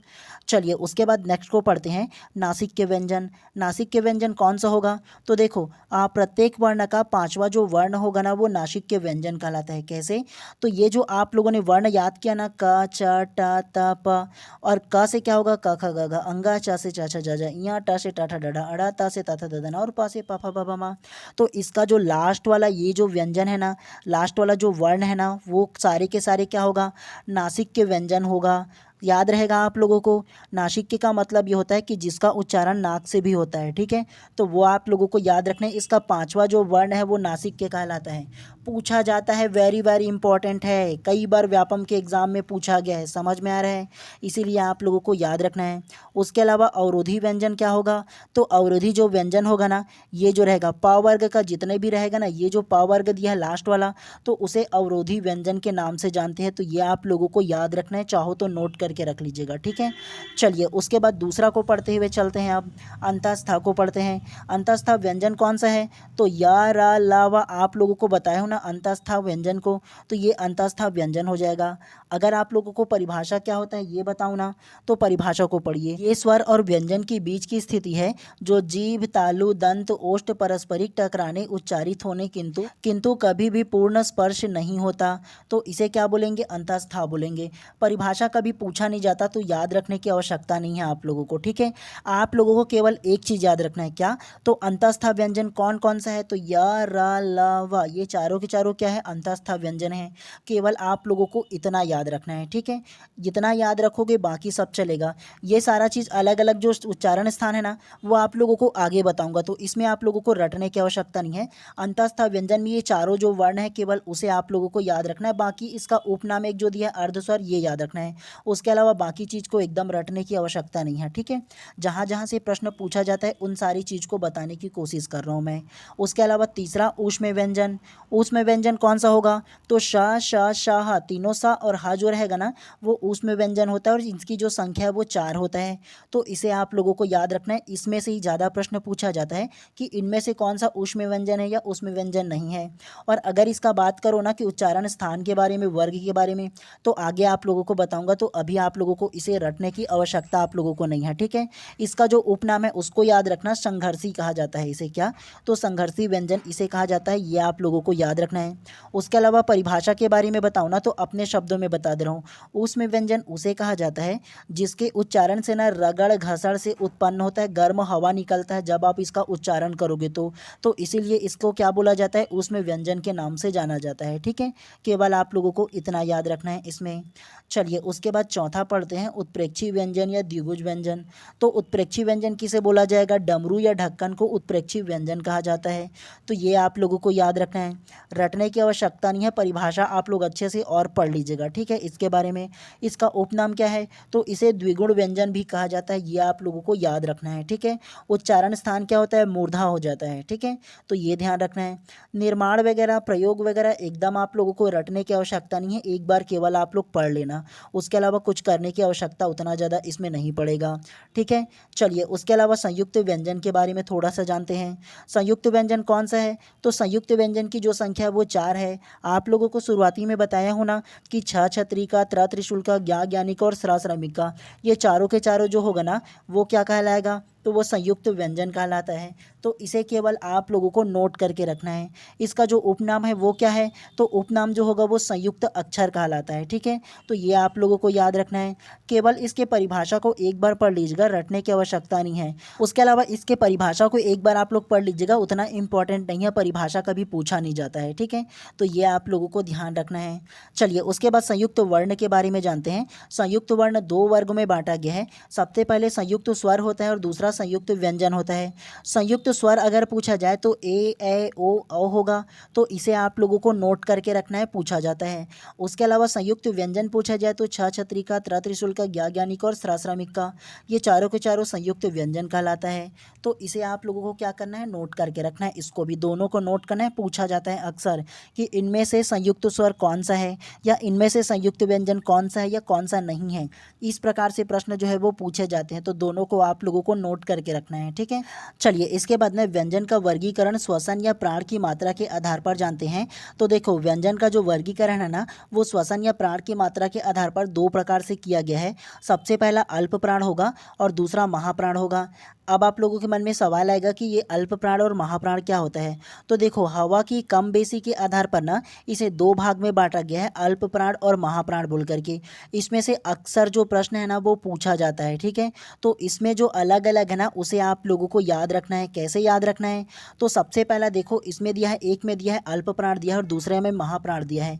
चलिए उसके बाद नेक्स्ट को पढ़ते हैं, नासिक के व्यंजन। नासिक के व्यंजन कौन सा होगा, तो देखो प्रत्येक वर्ण का पांचवा जो वर्ण होगा ना वो नासिक के व्यंजन कहलाता है। कैसे, तो ये जो आप लोगों ने वर्ण याद किया ना, क च ट त प, और क से क्या होगा, क ख ग घ अंगा, च से च छ ज झ ञ, ट से ट ठ ड ढ अड़ा, त से त थ द ध न, और प से प फ ब भ म। तो इसका जो लास्ट वाला ये जो व्यंजन है ना, लास्ट वाला जो वर्ण है ना, वो सारे के सारे क्या होगा, नासिक के व्यंजन होगा। याद रहेगा आप लोगों को। नासिक के का मतलब ये होता है कि जिसका उच्चारण नाक से भी होता है, ठीक है। तो वो आप लोगों को याद रखना है। इसका पांचवा जो वर्ण है वो नासिक के कहलाता है। पूछा जाता है, वेरी वेरी इंपॉर्टेंट है, कई बार व्यापम के एग्जाम में पूछा गया है। समझ में आ रहा है, इसीलिए आप लोगों को याद रखना है। उसके अलावा अवरोधी व्यंजन क्या होगा, तो अवरोधी जो व्यंजन होगा ना, ये जो रहेगा प वर्ग का जितने भी रहेगा ना, ये जो प वर्ग दिया है लास्ट वाला, तो उसे अवरोधी व्यंजन के नाम से जानते हैं। तो ये आप लोगों को याद रखना है, चाहो तो नोट करके रख लीजिएगा, ठीक है। चलिए उसके बाद दूसरा को पढ़ते हुए चलते हैं। अब अंतस्था को पढ़ते हैं। अंतस्था व्यंजन कौन सा है, तो या रा ला वा, आप लोगों को बताया हो ना अंतस्था व्यंजन को, तो ये अंतस्था व्यंजन हो जाएगा। अगर आप लोगों को परिभाषा क्या होता है ये बताऊं ना, तो परिभाषा को पढ़िए। ये स्वर और व्यंजन के बीच की स्थिति है जो जीभ, तालु, दंत, ओष्ठ पारस्परिक टकराने उच्चारित होने किंतु कभी भी पूर्ण स्पर्श नहीं होता, तो इसे क्या बोलेंगे, अंतस्था बोलेंगे। परिभाषा कभी पूछा नहीं जाता तो याद रखने की आवश्यकता नहीं है आप लोगों को, ठीक है। आप लोगों को केवल एक चीज याद रखना है, क्या, तो अंतस्था व्यंजन कौन कौन सा है, तो या रा ला वा, ये चारों के चारों क्या है, अंतस्था व्यंजन है। केवल आप लोगों को इतना याद रखना है, ठीक है। जितना याद रखोगे बाकी सब चलेगा। ये सारा चीज अलग अलग जो उच्चारण स्थान है ना वो आप लोगों को आगे बताऊंगा, तो इसमें आप लोगों को रटने की आवश्यकता नहीं है। अंतस्था व्यंजन में ये चारों जो वर्ण है केवल उसे आप लोगों को याद रखना है। बाकी इसका उपनाम एक जो दिया है अर्धस्वर, ये याद रखना है। उसके अलावा बाकी चीज़ को एकदम रटने की आवश्यकता नहीं है, ठीक है। जहाँ जहाँ से प्रश्न पूछा जाता है उन सारी चीज़ को बताने की कोशिश कर रहा हूँ मैं। उसके अलावा तीसरा ऊष्म व्यंजन। ऊष्म व्यंजन कौन सा होगा, तो श, श, शाह, तीनों सा और हा जो रहेगा ना वो ऊष्म व्यंजन होता है, और इसकी जो संख्या है वो 4 होता है। तो इसे आप लोगों को याद रखना है। इसमें से ही ज़्यादा प्रश्न पूछा जाता है कि इनमें से कौन सा ऊष्म व्यंजन है या ऊष्म व्यंजन नहीं है। और अगर इसका बात करो ना कि उच्चारण स्थान के बारे में, वर्ग के बारे में, तो आगे आप लोगों को बताऊंगा। तो अभी आप लोगों को इसे रटने की आवश्यकता आप लोगों को नहीं है, ठीक है। इसका जो उपनाम है उसको याद रखना, संघर्षी कहा जाता है इसे, क्या, तो संघर्षी व्यंजन इसे कहा जाता है। ये आप लोगों को याद याद रखना है। उसके अलावा परिभाषा के बारे में बताऊँ ना तो अपने शब्दों में बता दे रहा हूँ। ऊष्म व्यंजन उसे कहा जाता है जिसके उच्चारण से ना रगड़ घसड़ से उत्पन्न होता है, गर्म हवा निकलता है जब आप इसका उच्चारण करोगे तो इसीलिए इसको क्या बोला जाता है, ऊष्म व्यंजन के नाम से जाना जाता है। ठीक है, केवल आप लोगों को इतना याद रखना है इसमें। चलिए उसके बाद चौथा पढ़ते हैं, उत्प्रेक्षी व्यंजन या द्विभुज व्यंजन। तो उत्प्रेक्षी व्यंजन किसे बोला जाएगा, डमरू या ढक्कन को उत्प्रेक्षी व्यंजन कहा जाता है। तो ये आप लोगों को याद रखना है, रटने की आवश्यकता नहीं है, परिभाषा आप लोग अच्छे से और पढ़ लीजिएगा। ठीक है, इसके बारे में इसका उपनाम क्या है, तो इसे द्विगुण व्यंजन भी कहा जाता है, ये आप लोगों को याद रखना है। ठीक है, उच्चारण स्थान क्या होता है, मूर्धा हो जाता है। ठीक है, तो ये ध्यान रखना है। निर्माण वगैरह प्रयोग वगैरह एकदम आप लोगों को रटने की आवश्यकता नहीं है, एक बार केवल आप लोग पढ़ लेना, उसके अलावा कुछ करने की आवश्यकता उतना ज़्यादा इसमें नहीं पड़ेगा। ठीक है, चलिए उसके अलावा संयुक्त व्यंजन के बारे में थोड़ा सा जानते हैं। संयुक्त व्यंजन कौन सा है, तो संयुक्त व्यंजन की जो संख्या है वो 4 है। आप लोगों को शुरुआती में बताया होना कि छ छत्री का, त्र त्रिशूल का, ज्ञा ज्ञानिक और स्रा श्रमिक का, ये चारों के चारों जो होगा ना वो क्या कहलाएगा, तो वो संयुक्त व्यंजन कहलाता है। तो इसे केवल आप लोगों को नोट करके रखना है। इसका जो उपनाम है वो क्या है, तो उपनाम जो होगा वो संयुक्त अक्षर कहलाता है। ठीक है, तो ये आप लोगों को याद रखना है। केवल इसके परिभाषा को एक बार पढ़ लीजिएगा, रटने की आवश्यकता नहीं है। उसके अलावा इसके परिभाषा को एक बार आप लोग पढ़ लीजिएगा, उतना इंपॉर्टेंट नहीं है, परिभाषा कभी पूछा नहीं जाता है। ठीक है, तो ये आप लोगों को ध्यान रखना है। चलिए उसके बाद संयुक्त वर्ण के बारे में जानते हैं। संयुक्त वर्ण 2 वर्ग में बांटा गया है। सबसे पहले संयुक्त स्वर होता है और दूसरा संयुक्त व्यंजन होता है। संयुक्त स्वर अगर पूछा जाए तो ए ए ओ औ होगा, तो इसे आप लोगों को नोट करके रखना है, पूछा जाता है। उसके अलावा संयुक्त व्यंजन पूछा जाए तो छ छत्री का, त्र त्रिशूल का, ज्ञा ज्ञानिक और स्रा श्रमिक का, ये चारों के चारों संयुक्त व्यंजन कहलाता है। तो इसे आप लोगों को क्या करना है, नोट करके रखना है। इसको भी दोनों को नोट करना है, पूछा जाता है अक्सर कि इनमें से संयुक्त स्वर कौन सा है या इनमें से संयुक्त व्यंजन कौन सा है या कौन सा नहीं है। इस प्रकार से प्रश्न जो है वो पूछे जाते हैं, तो दोनों को आप लोगों को नोट करके रखना है। ठीक है, चलिए इसके बाद में व्यंजन का वर्गीकरण श्वसन या प्राण की मात्रा के आधार पर जानते हैं। तो देखो व्यंजन का जो वर्गीकरण है ना वो श्वसन या प्राण की मात्रा के आधार पर 2 प्रकार से किया गया है। सबसे पहला अल्प प्राण होगा और दूसरा महाप्राण होगा। अब आप लोगों के मन में सवाल आएगा कि ये अल्प प्राण और महाप्राण क्या होता है। तो देखो हवा की कम बेसी के आधार पर ना इसे 2 भाग में बांटा गया है, अल्प प्राण और महाप्राण बोल करके। इसमें से अक्सर जो प्रश्न है ना वो पूछा जाता है। ठीक है, तो इसमें जो अलग अलग है ना उसे आप लोगों को याद रखना है। कैसे याद रखना है, तो सबसे पहला देखो इसमें दिया है, एक में दिया है अल्प प्राण दिया है और दूसरे में महाप्राण दिया है।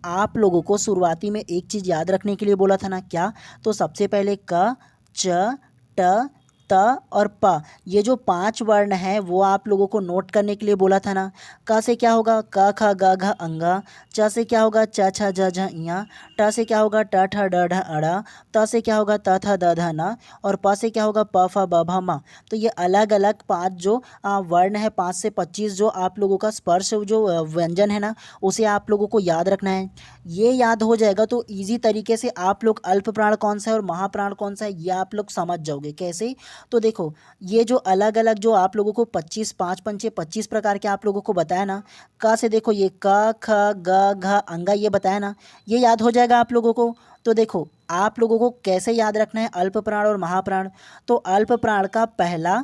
आप लोगों को शुरुआती में एक चीज़ याद रखने के लिए बोला था ना, क्या, तो सबसे पहले क, च, ट, त और प, ये जो 5 वर्ण हैं वो आप लोगों को नोट करने के लिए बोला था ना। क से क्या होगा, क ख ग घ अंगा, च से क्या होगा, च छ ज झ इया, ट से क्या होगा, ट ठ ड ढ अड़ा, त से क्या होगा, त थ द ध न, और प से क्या होगा, प फ ब भ म। तो ये अलग अलग 5 जो वर्ण है, 5 से 25 जो आप लोगों का स्पर्श जो व्यंजन है ना उसे आप लोगों को याद रखना है। ये याद हो जाएगा तो ईजी तरीके से आप लोग अल्प प्राण कौन सा है और महाप्राण कौन सा है ये आप लोग समझ जाओगे। कैसे, तो देखो ये जो अलग अलग जो आप लोगों को 25 5 पंचे 25 प्रकार के आप लोगों को बताया ना, क से देखो ये क ख ग घ अंगा ये बताया ना, ये याद हो जाएगा आप लोगों को। तो देखो आप लोगों को कैसे याद रखना है अल्प प्राण और महाप्राण, तो अल्प प्राण का पहला,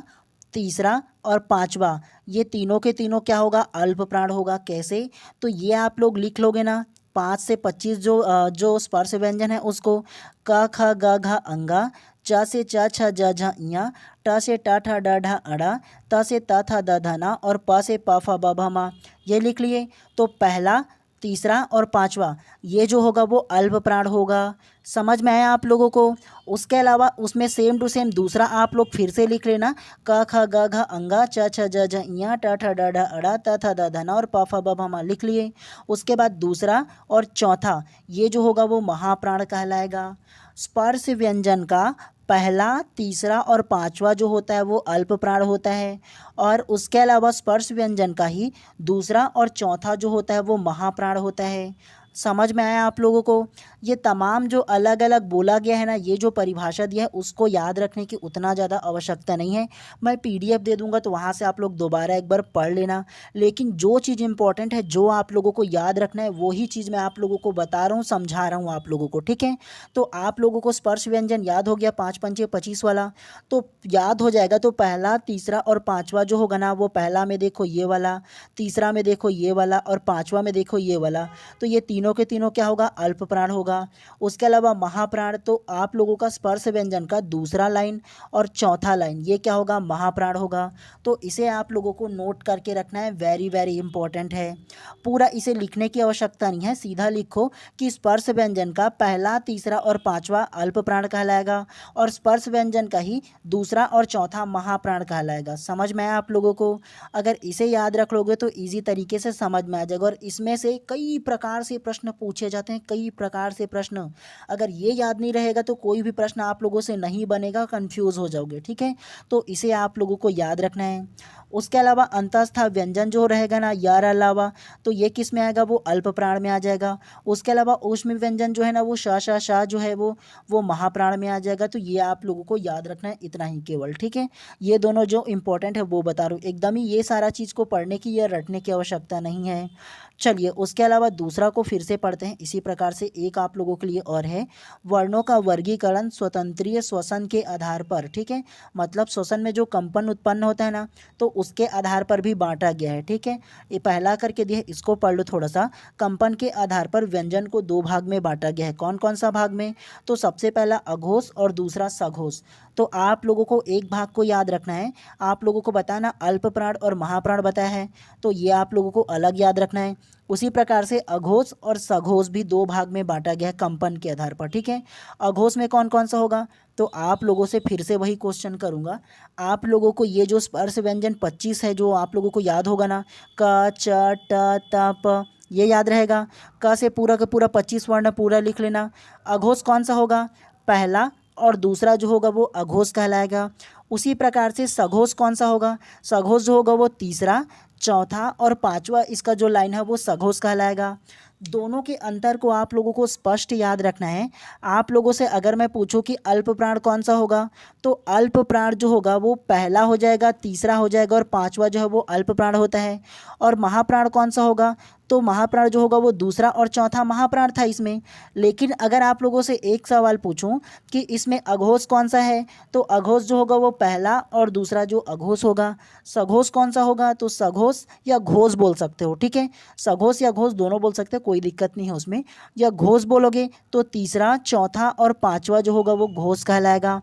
तीसरा और 5वां ये तीनों के तीनों क्या होगा, अल्प प्राण होगा। कैसे, तो ये आप लोग लिख लोगे ना 5 से 25 जो स्पर्श व्यंजन है उसको, क ख ग घ अंगा, च से च छ ज झ इया, ट से ट ठ ड ढ अड़ा, त से त थ द ध न और प से प फ ब भ म, ये लिख लिए। तो पहला, तीसरा और 5वां ये जो होगा वो अल्प प्राण होगा। समझ में आया आप लोगों को। उसके अलावा उसमें सेम टू सेम दूसरा आप लोग फिर से लिख लेना, क ख ग घ अंगा, च छ ज झ इया, ट ठ ड ढ अड़ा, त थ द ध न और प फ ब भ म लिख लिए। उसके बाद दूसरा और चौथा ये जो होगा वो महाप्राण कहलाएगा। स्पर्श व्यंजन का पहला, तीसरा और 5वां जो होता है वो अल्प प्राण होता है, और उसके अलावा स्पर्श व्यंजन का ही दूसरा और चौथा जो होता है वो महाप्राण होता है। समझ में आया आप लोगों को? ये तमाम जो अलग अलग बोला गया है ना, ये जो परिभाषा दी है उसको याद रखने की उतना ज़्यादा आवश्यकता नहीं है। मैं पीडीएफ दे दूंगा तो वहाँ से आप लोग दोबारा एक बार पढ़ लेना। लेकिन जो चीज़ इंपॉर्टेंट है, जो आप लोगों को याद रखना है, वही चीज़ मैं आप लोगों को बता रहा हूँ, समझा रहा हूँ आप लोगों को, ठीक है। तो आप लोगों को स्पर्श व्यंजन याद हो गया, 5 पंचे 25 वाला तो याद हो जाएगा। तो पहला, तीसरा और पाँचवा जो होगा ना, वो पहला में देखो ये वाला, तीसरा में देखो ये वाला और पाँचवा में देखो ये वाला। तो ये तीनों के तीनों क्या होगा, अल्प प्राण होगा। उसके अलावा महाप्राण, तो आप लोगों का स्पर्श व्यंजन का दूसरा लाइन और चौथा लाइन ये क्या होगा, महाप्राण होगा। तो इसे आप लोगों को नोट करके रखना है, वेरी वेरी इंपॉर्टेंट है। पूरा इसे लिखने की आवश्यकता नहीं है, सीधा लिखो कि स्पर्श व्यंजन का पहला, तीसरा और पांचवा अल्प प्राण कहलाएगा और स्पर्श व्यंजन का ही दूसरा और चौथा महाप्राण कहलाएगा। समझ में आया आप लोगों को? अगर इसे याद रख लोगे तो इजी तरीके से समझ में आ जाएगा। और इसमें से कई प्रकार से प्रश्न पूछे जाते हैं, कई प्रकार से प्रश्न। अगर ये याद नहीं रहेगा तो कोई भी प्रश्न आप लोगों से नहीं बनेगा, कंफ्यूज हो जाओगे, ठीक है। तो इसे आप लोगों को याद रखना है। उसके अलावा अंतस्थ व्यंजन जो रहेगा ना, यार अलावा, तो ये किस में आएगा, वो अल्प प्राण में आ जाएगा। उसके अलावा ऊष्म व्यंजन जो है ना, वो शाह जो है वो महाप्राण में आ जाएगा। तो ये आप लोगों को याद रखना है, इतना ही केवल, ठीक है। ये दोनों जो इंपॉर्टेंट है वो बता रहा हूँ, एकदम ही ये सारा चीज़ को पढ़ने की या रटने की आवश्यकता नहीं है। चलिए उसके अलावा दूसरा को फिर से पढ़ते हैं। इसी प्रकार से एक आप लोगों के लिए और है, वर्णों का वर्गीकरण स्वतंत्रीय श्वसन के आधार पर, ठीक है। मतलब श्वसन में जो कंपन उत्पन्न होता है ना, तो उसके आधार पर भी बांटा गया है, ठीक है। ये पहला करके दिया है, इसको पढ़ लो थोड़ा सा। कंपन के आधार पर व्यंजन को दो भाग में बांटा गया है। कौन कौन सा भाग में? तो सबसे पहला अघोष और दूसरा सघोष। तो आप लोगों को एक भाग को याद रखना है। आप लोगों को बताना अल्प प्राण और महाप्राण बताया है, तो ये आप लोगों को अलग याद रखना है। उसी प्रकार से अघोष और सघोष भी दो भाग में बांटा गया है कंपन के आधार पर, ठीक है। अघोष में कौन कौन सा होगा? तो आप लोगों से फिर से वही क्वेश्चन करूंगा। आप लोगों को ये जो स्पर्श व्यंजन 25 है, जो आप लोगों को याद होगा ना, क च ट त प, ये याद रहेगा। क से पूरा का पूरा 25 वर्ण पूरा लिख लेना। अघोष कौन सा होगा? पहला और दूसरा जो होगा वो अघोष कहलाएगा। उसी प्रकार से सघोष कौन सा होगा? सघोष जो होगा वो तीसरा, चौथा और पांचवा इसका जो लाइन है वो सघोष कहलाएगा। दोनों के अंतर को आप लोगों को स्पष्ट याद रखना है। आप लोगों से अगर मैं पूछूं कि अल्प प्राण कौन सा होगा, तो अल्प प्राण जो होगा वो पहला हो जाएगा, तीसरा हो जाएगा और पांचवा जो है वो अल्प प्राण होता है। और महाप्राण कौन सा होगा? तो महाप्राण जो होगा वो दूसरा और चौथा महाप्राण था इसमें। लेकिन अगर आप लोगों से एक सवाल पूछूं कि इसमें अघोष कौन सा है, तो अघोष जो होगा वो पहला और दूसरा जो अघोष होगा। सघोष कौन सा होगा? तो सघोष या घोष बोल सकते हो, ठीक है। सघोष या घोष दोनों बोल सकते हो, कोई दिक्कत नहीं है उसमें। या घोष बोलोगे तो तीसरा, चौथा और पांचवा जो होगा वो घोष कहलाएगा।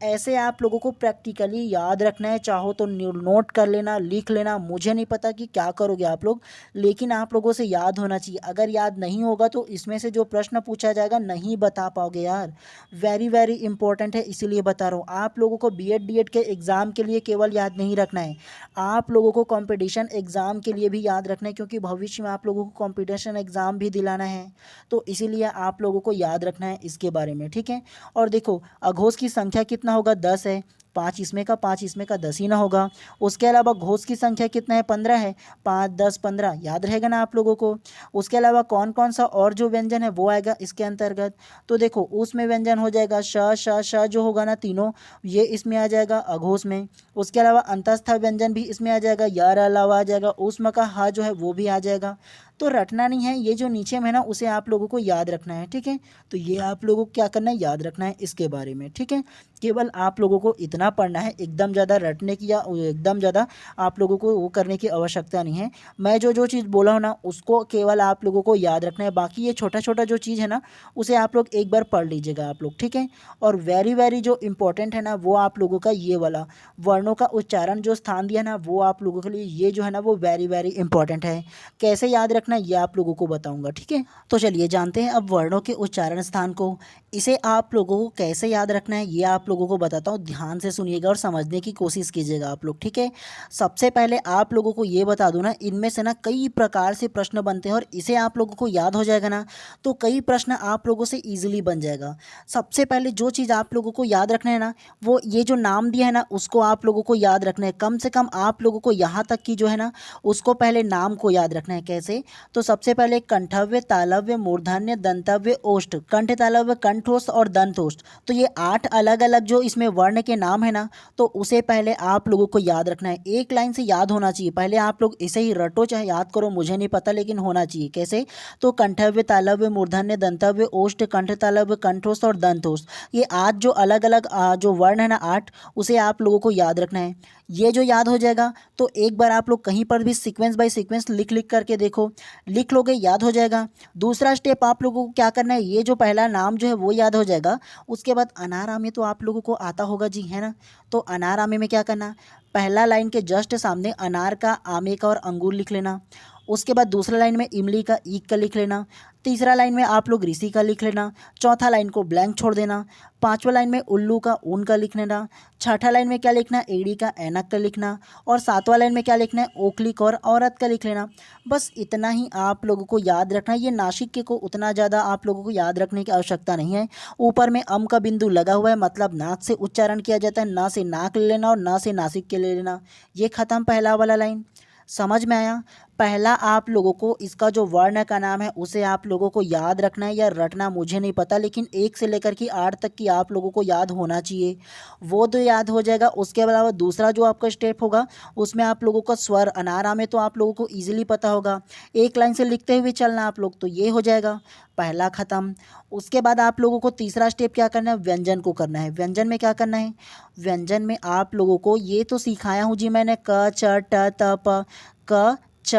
ऐसे आप लोगों को प्रैक्टिकली याद रखना है। चाहो तो नोट कर लेना, लिख लेना, मुझे नहीं पता कि क्या करोगे आप लोग, लेकिन आप लोगों से याद होना चाहिए। अगर याद नहीं होगा तो इसमें से जो प्रश्न पूछा जाएगा नहीं बता पाओगे यार। वेरी वेरी इंपॉर्टेंट है, इसीलिए बता रहा हूँ। आप लोगों को बीएड डीएड के एग्ज़ाम के लिए केवल याद नहीं रखना है, आप लोगों को कॉम्पिटिशन एग्ज़ाम के लिए भी याद रखना है, क्योंकि भविष्य में आप लोगों को कॉम्पिटिशन एग्ज़ाम भी दिलाना है। तो इसीलिए आप लोगों को याद रखना है इसके बारे में, ठीक है। और देखो अघोष की संख्या कितना होगा? 10 है। 5 इसमें का 5 इसमें का 10 ही ना होगा। उसके अलावा घोष की संख्या कितना है? 15 है। 5 10 15 याद रहेगा ना आप लोगों को। उसके अलावा कौन कौन सा और जो व्यंजन है वो आएगा इसके अंतर्गत? तो देखो उसमें व्यंजन हो जाएगा श जो होगा ना तीनों, ये इसमें आ जाएगा अघोष में। उसके अलावा अंतस्थ व्यंजन भी इसमें आ जाएगा, यार अलावा आ जाएगा। ऊष्म का हा जो है वो भी आ जाएगा। तो रटना नहीं है, ये जो नीचे में है ना उसे आप लोगों को याद रखना है, ठीक है। तो ये आप लोगों को क्या करना है, याद रखना है इसके बारे में, ठीक है। केवल आप लोगों को इतना पढ़ना है, एकदम ज़्यादा रटने की या एकदम ज़्यादा आप लोगों को वो करने की आवश्यकता नहीं है। मैं जो जो चीज़ बोला हूँ ना उसको केवल आप लोगों को याद रखना है। बाकी ये छोटा छोटा जो चीज़ है ना उसे आप लोग एक बार पढ़ लीजिएगा आप लोग, ठीक है। और वेरी वेरी जो इंपॉर्टेंट है ना वो आप लोगों का ये वाला वर्णों का उच्चारण जो स्थान दिया ना, वो आप लोगों के लिए ये जो है ना वो वेरी वेरी इंपॉर्टेंट है। कैसे याद रखना है ये आप लोगों को बताऊंगा, ठीक है। तो चलिए जानते हैं अब वर्णों के उच्चारण स्थान को। इसे आप लोगों को कैसे याद रखना है ये आप लोगों को बताता हूँ, ध्यान से सुनिएगा और समझने की कोशिश कीजिएगा आप लोग, ठीक है। सबसे पहले आप लोगों को ये बता दूँ ना, इनमें से ना कई प्रकार से प्रश्न बनते हैं और इसे आप लोगों को याद हो जाएगा ना तो कई प्रश्न आप लोगों से ईजिली बन जाएगा। सबसे पहले जो चीज़ आप लोगों को याद रखना है ना, वो ये जो नाम दिया है ना उसको आप लोगों को याद रखना है। कम से कम आप लोगों को यहाँ तक की जो है ना उसको पहले नाम को याद रखना है। कैसे? तो सबसे पहले कंठव्य, तालव्य, मूर्धन्य, दंतव्य, ओष्ठ, कंठ, तालव्य, कंठोष्ठ और दंतोष्ठ। तो ये 8 अलग अलग जो इसमें वर्ण के नाम है ना, तो उसे पहले आप लोगों को याद रखना है, एक लाइन से याद होना चाहिए। पहले आप लोग इसे ही रटो चाहे याद करो, मुझे नहीं पता, लेकिन होना चाहिए। कैसे? तो कंठव्य, तालव्य, मूर्धन्य, दंतव्य, ओष्ठ, कंठ, तालव्य, कंठोष्ठ और दंतोष्ठ, ये 8 जो अलग अलग जो वर्ण है ना 8, उसे आप लोगों को याद रखना है। ये जो याद हो जाएगा तो एक बार आप लोग कहीं पर भी सीक्वेंस बाय सीक्वेंस लिख लिख करके देखो, लिख लोगे याद हो जाएगा। दूसरा स्टेप आप लोगों को क्या करना है, ये जो पहला नाम जो है वो याद हो जाएगा। उसके बाद अनारामी तो आप लोगों को आता होगा जी, है ना? तो अनारामी में क्या करना, पहला लाइन के जस्ट सामने अनार का, आमे का और अंगूर लिख लेना। उसके बाद दूसरा लाइन में इमली का, ईख का लिख लेना। तीसरा लाइन में आप लोग ऋषि का लिख लेना। चौथा लाइन को ब्लैंक छोड़ देना। पांचवा लाइन में उल्लू का, ऊन का लिख लेना। छठा लाइन में क्या लिखना, एड़ी का, ऐनक का लिखना। और सातवां लाइन में क्या लिखना है, ओखली और औरत का लिख लेना। बस इतना ही आप लोगों को याद रखना है। ये नासिक के को उतना ज़्यादा आप लोगों को याद रखने की आवश्यकता नहीं है। ऊपर में अम का बिंदु लगा हुआ है, मतलब नाक से उच्चारण किया जाता है, ना से नाक ले लेना और ना से नासिक के ले लेना। ये खत्म पहला वाला लाइन। समझ में आया? पहला आप लोगों को इसका जो वर्ण का नाम है उसे आप लोगों को याद रखना है या रटना, मुझे नहीं पता, लेकिन 1 से लेकर के 8 तक की आप लोगों को याद होना चाहिए। वो तो याद हो जाएगा। उसके अलावा दूसरा जो आपका स्टेप होगा उसमें आप लोगों का स्वर, अनारा में तो आप लोगों को ईजिली पता होगा, एक लाइन से लिखते हुए चलना आप लोग, तो ये हो जाएगा पहला ख़त्म। उसके बाद आप लोगों को तीसरा स्टेप क्या करना है, व्यंजन को करना है। व्यंजन में क्या करना है, व्यंजन में आप लोगों को ये तो सिखाया हूँ जी मैंने, क च ट त प, क च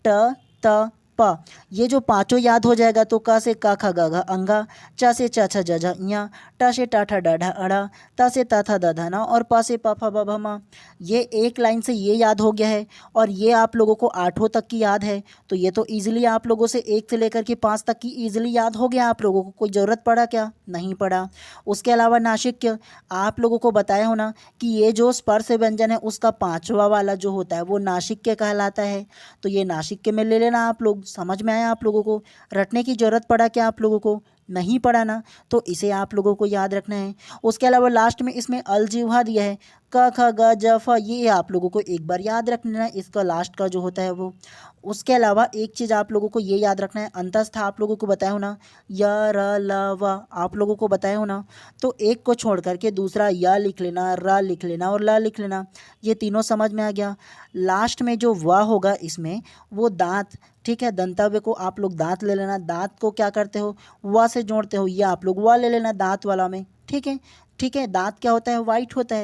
ट त प, ये जो पांचों याद हो जाएगा तो क से क ख ग घ अंगा, च से च छ ज झ ञ, ट से ट ठ ड ढ अड़, त से त थ द ध न और प से प फ ब भ म। ये एक लाइन से ये याद हो गया है और ये आप लोगों को 8 तक की याद है। तो ये तो ईजिली आप लोगों से 1 से लेकर के 5 तक की ईजिली याद हो गया आप लोगों को। कोई ज़रूरत पड़ा क्या? नहीं पड़ा। उसके अलावा नासिक्य आप लोगों को बताया हो ना कि ये जो स्पर्श व्यंजन है उसका 5वां वाला जो होता है वो नासिक्य कहलाता है। तो ये नासिक्य में ले लेना आप लोग। समझ में आया आप लोगों को? रटने की ज़रूरत पड़ा क्या आप लोगों को? नहीं पड़ा ना, तो इसे आप लोगों को याद रखना है। उसके अलावा लास्ट में इसमें अलजिह्वा दिया है, क ख ग ज फ, ये आप लोगों को एक बार याद रखना है, इसका लास्ट का जो होता है वो। उसके अलावा एक चीज़ आप लोगों को ये याद रखना है, अंतस्थ आप लोगों को बताया हो ना, य र ल व आप लोगों को बताया हो ना, तो एक को छोड़ करके दूसरा य लिख लेना, र लिख लेना और ल लिख लेना। ये तीनों समझ में आ गया। लास्ट में जो व होगा इसमें वो दांत, ठीक है, दंतव्य को आप लोग दांत ले लेना। दांत को क्या करते हो, व से जोड़ते हो, ये आप लोग व ले लेना दांत वाला में। ठीक है, ठीक है। दांत क्या होता है, वाइट होता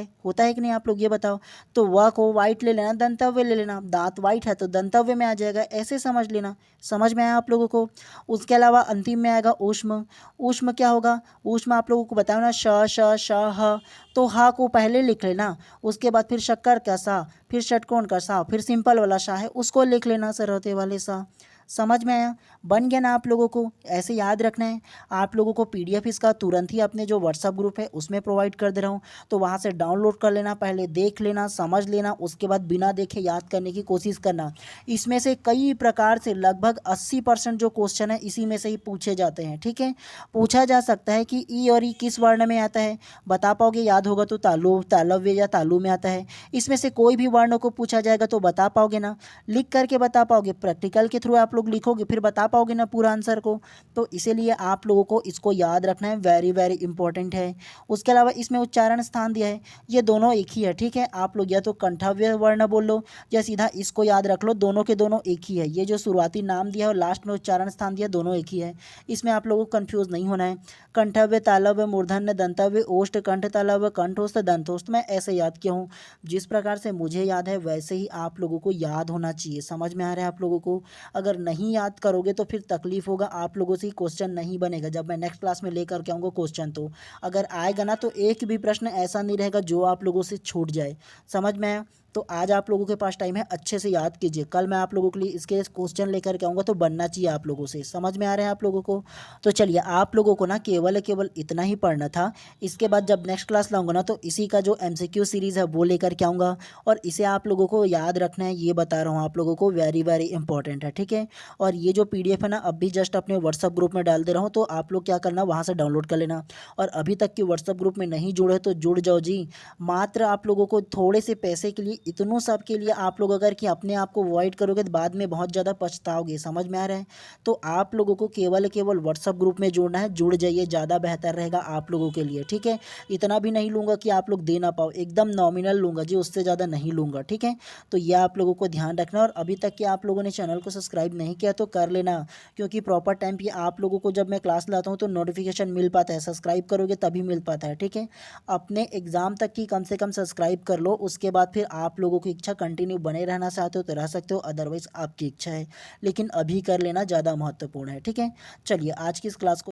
है कि नहीं, आप लोग ये बताओ। तो व को वाइट ले लेना, दंतव्य ले लेना, दांत वाइट है तो दंतव्य में आ जाएगा, ऐसे समझ लेना। समझ में आया आप लोगों को? उसके अलावा अंतिम में आएगा ऊष्म। ऊष्म क्या होगा, ऊष्म आप लोगों को बताओ ना, श श श ह, तो ह को पहले लिख लेना, उसके बाद फिर शक्कर का सा, फिर षटकोण का सा, फिर सिंपल वाला सा है उसको लिख लेना, सरहते वाले सा। समझ में आया? बन गया ना आप लोगों को? ऐसे याद रखना है। आप लोगों को पीडीएफ इसका तुरंत ही अपने जो व्हाट्सअप ग्रुप है उसमें प्रोवाइड कर दे रहा हूँ, तो वहाँ से डाउनलोड कर लेना, पहले देख लेना, समझ लेना, उसके बाद बिना देखे याद करने की कोशिश करना। इसमें से कई प्रकार से लगभग 80% जो क्वेश्चन है इसी में से ही पूछे जाते हैं। ठीक है, पूछा जा सकता है कि ई और ई किस वर्ण में आता है, बता पाओगे, याद होगा तो तालु, तालव्य या तालु में आता है। इसमें से कोई भी वर्ण को पूछा जाएगा तो बता पाओगे ना, लिख करके बता पाओगे, प्रैक्टिकल के थ्रू आप लोग लिखोगे फिर बता पाओगे ना पूरा आंसर को। तो इसीलिए आप लोगों को इसको याद रखना है, वेरी वेरी इंपॉर्टेंट है। उसके अलावा इसमें उच्चारण स्थान दिया है, ये दोनों एक ही है। ठीक है, आप लोग या तो कंठव्य वर्ण बोल लो या सीधा इसको याद रख लो, दोनों के दोनों एक ही है। ये जो शुरुआती नाम दिया है और लास्ट में उच्चारण स्थान दिया, दोनों एक ही है। इसमें आप लोगों को कंफ्यूज नहीं होना है। कंठव्य, तालव्य, मूर्धन्य, दंतव्य, ओष्ठ, कंठ, तालव्य, कंठोष्ठ, दंतोष्ठ, मैं ऐसे याद किया हूँ। जिस प्रकार से मुझे याद है वैसे ही आप लोगों को याद होना चाहिए। समझ में आ रहा है आप लोगों को? अगर नहीं याद करोगे तो फिर तकलीफ होगा, आप लोगों से क्वेश्चन नहीं बनेगा जब मैं नेक्स्ट क्लास में लेकर के आऊँगा क्वेश्चन। तो अगर आएगा ना तो एक भी प्रश्न ऐसा नहीं रहेगा जो आप लोगों से छूट जाए। समझ में आया? तो आज आप लोगों के पास टाइम है, अच्छे से याद कीजिए। कल मैं आप लोगों के लिए इसके क्वेश्चन लेकर के आऊँगा तो बनना चाहिए आप लोगों से। समझ में आ रहा है आप लोगों को? तो चलिए, आप लोगों को ना केवल इतना ही पढ़ना था। इसके बाद जब नेक्स्ट क्लास लाऊंगा ना तो इसी का जो MCQ सीरीज़ है वो लेकर के आऊँगा और इसे आप लोगों को याद रखना है, ये बता रहा हूँ आप लोगों को, वेरी वेरी इंपॉर्टेंट है। ठीक है, और ये जो PDF है ना अभी जस्ट अपने व्हाट्सअप ग्रुप में डाल दे रहा हूँ, तो आप लोग क्या करना, वहाँ से डाउनलोड कर लेना। और अभी तक के व्हाट्सअप ग्रुप में नहीं जुड़े तो जुड़ जाओ जी। मात्र आप लोगों को थोड़े से पैसे के लिए इतनों सब के लिए आप लोग अगर कि अपने आप को अवॉइड करोगे तो बाद में बहुत ज़्यादा पछताओगे, समझ में आ रहा है। तो आप लोगों को केवल व्हाट्सअप ग्रुप में जुड़ना है, जुड़ जाइए, ज़्यादा बेहतर रहेगा आप लोगों के लिए, ठीक है। इतना भी नहीं लूँगा कि आप लोग दे ना पाओ, एकदम नॉमिनल लूँगा जी, उससे ज़्यादा नहीं लूँगा, ठीक है। तो यह आप लोगों को ध्यान रखना। और अभी तक कि आप लोगों ने चैनल को सब्सक्राइब नहीं किया तो कर लेना, क्योंकि प्रॉपर टाइम पे आप लोगों को जब मैं क्लास लाता हूँ तो नोटिफिकेशन मिल पाता है, सब्सक्राइब करोगे तभी मिल पाता है, ठीक है। अपने एग्ज़ाम तक की कम से कम सब्सक्राइब कर लो, उसके बाद फिर आप लोगों की इच्छा, कंटिन्यू बने रहना चाहते हो तो रह सकते हो, अदरवाइज़ आपकी इच्छा है, लेकिन अभी कर लेना ज़्यादा महत्वपूर्ण है, ठीक है। चलिए आज की इस क्लास को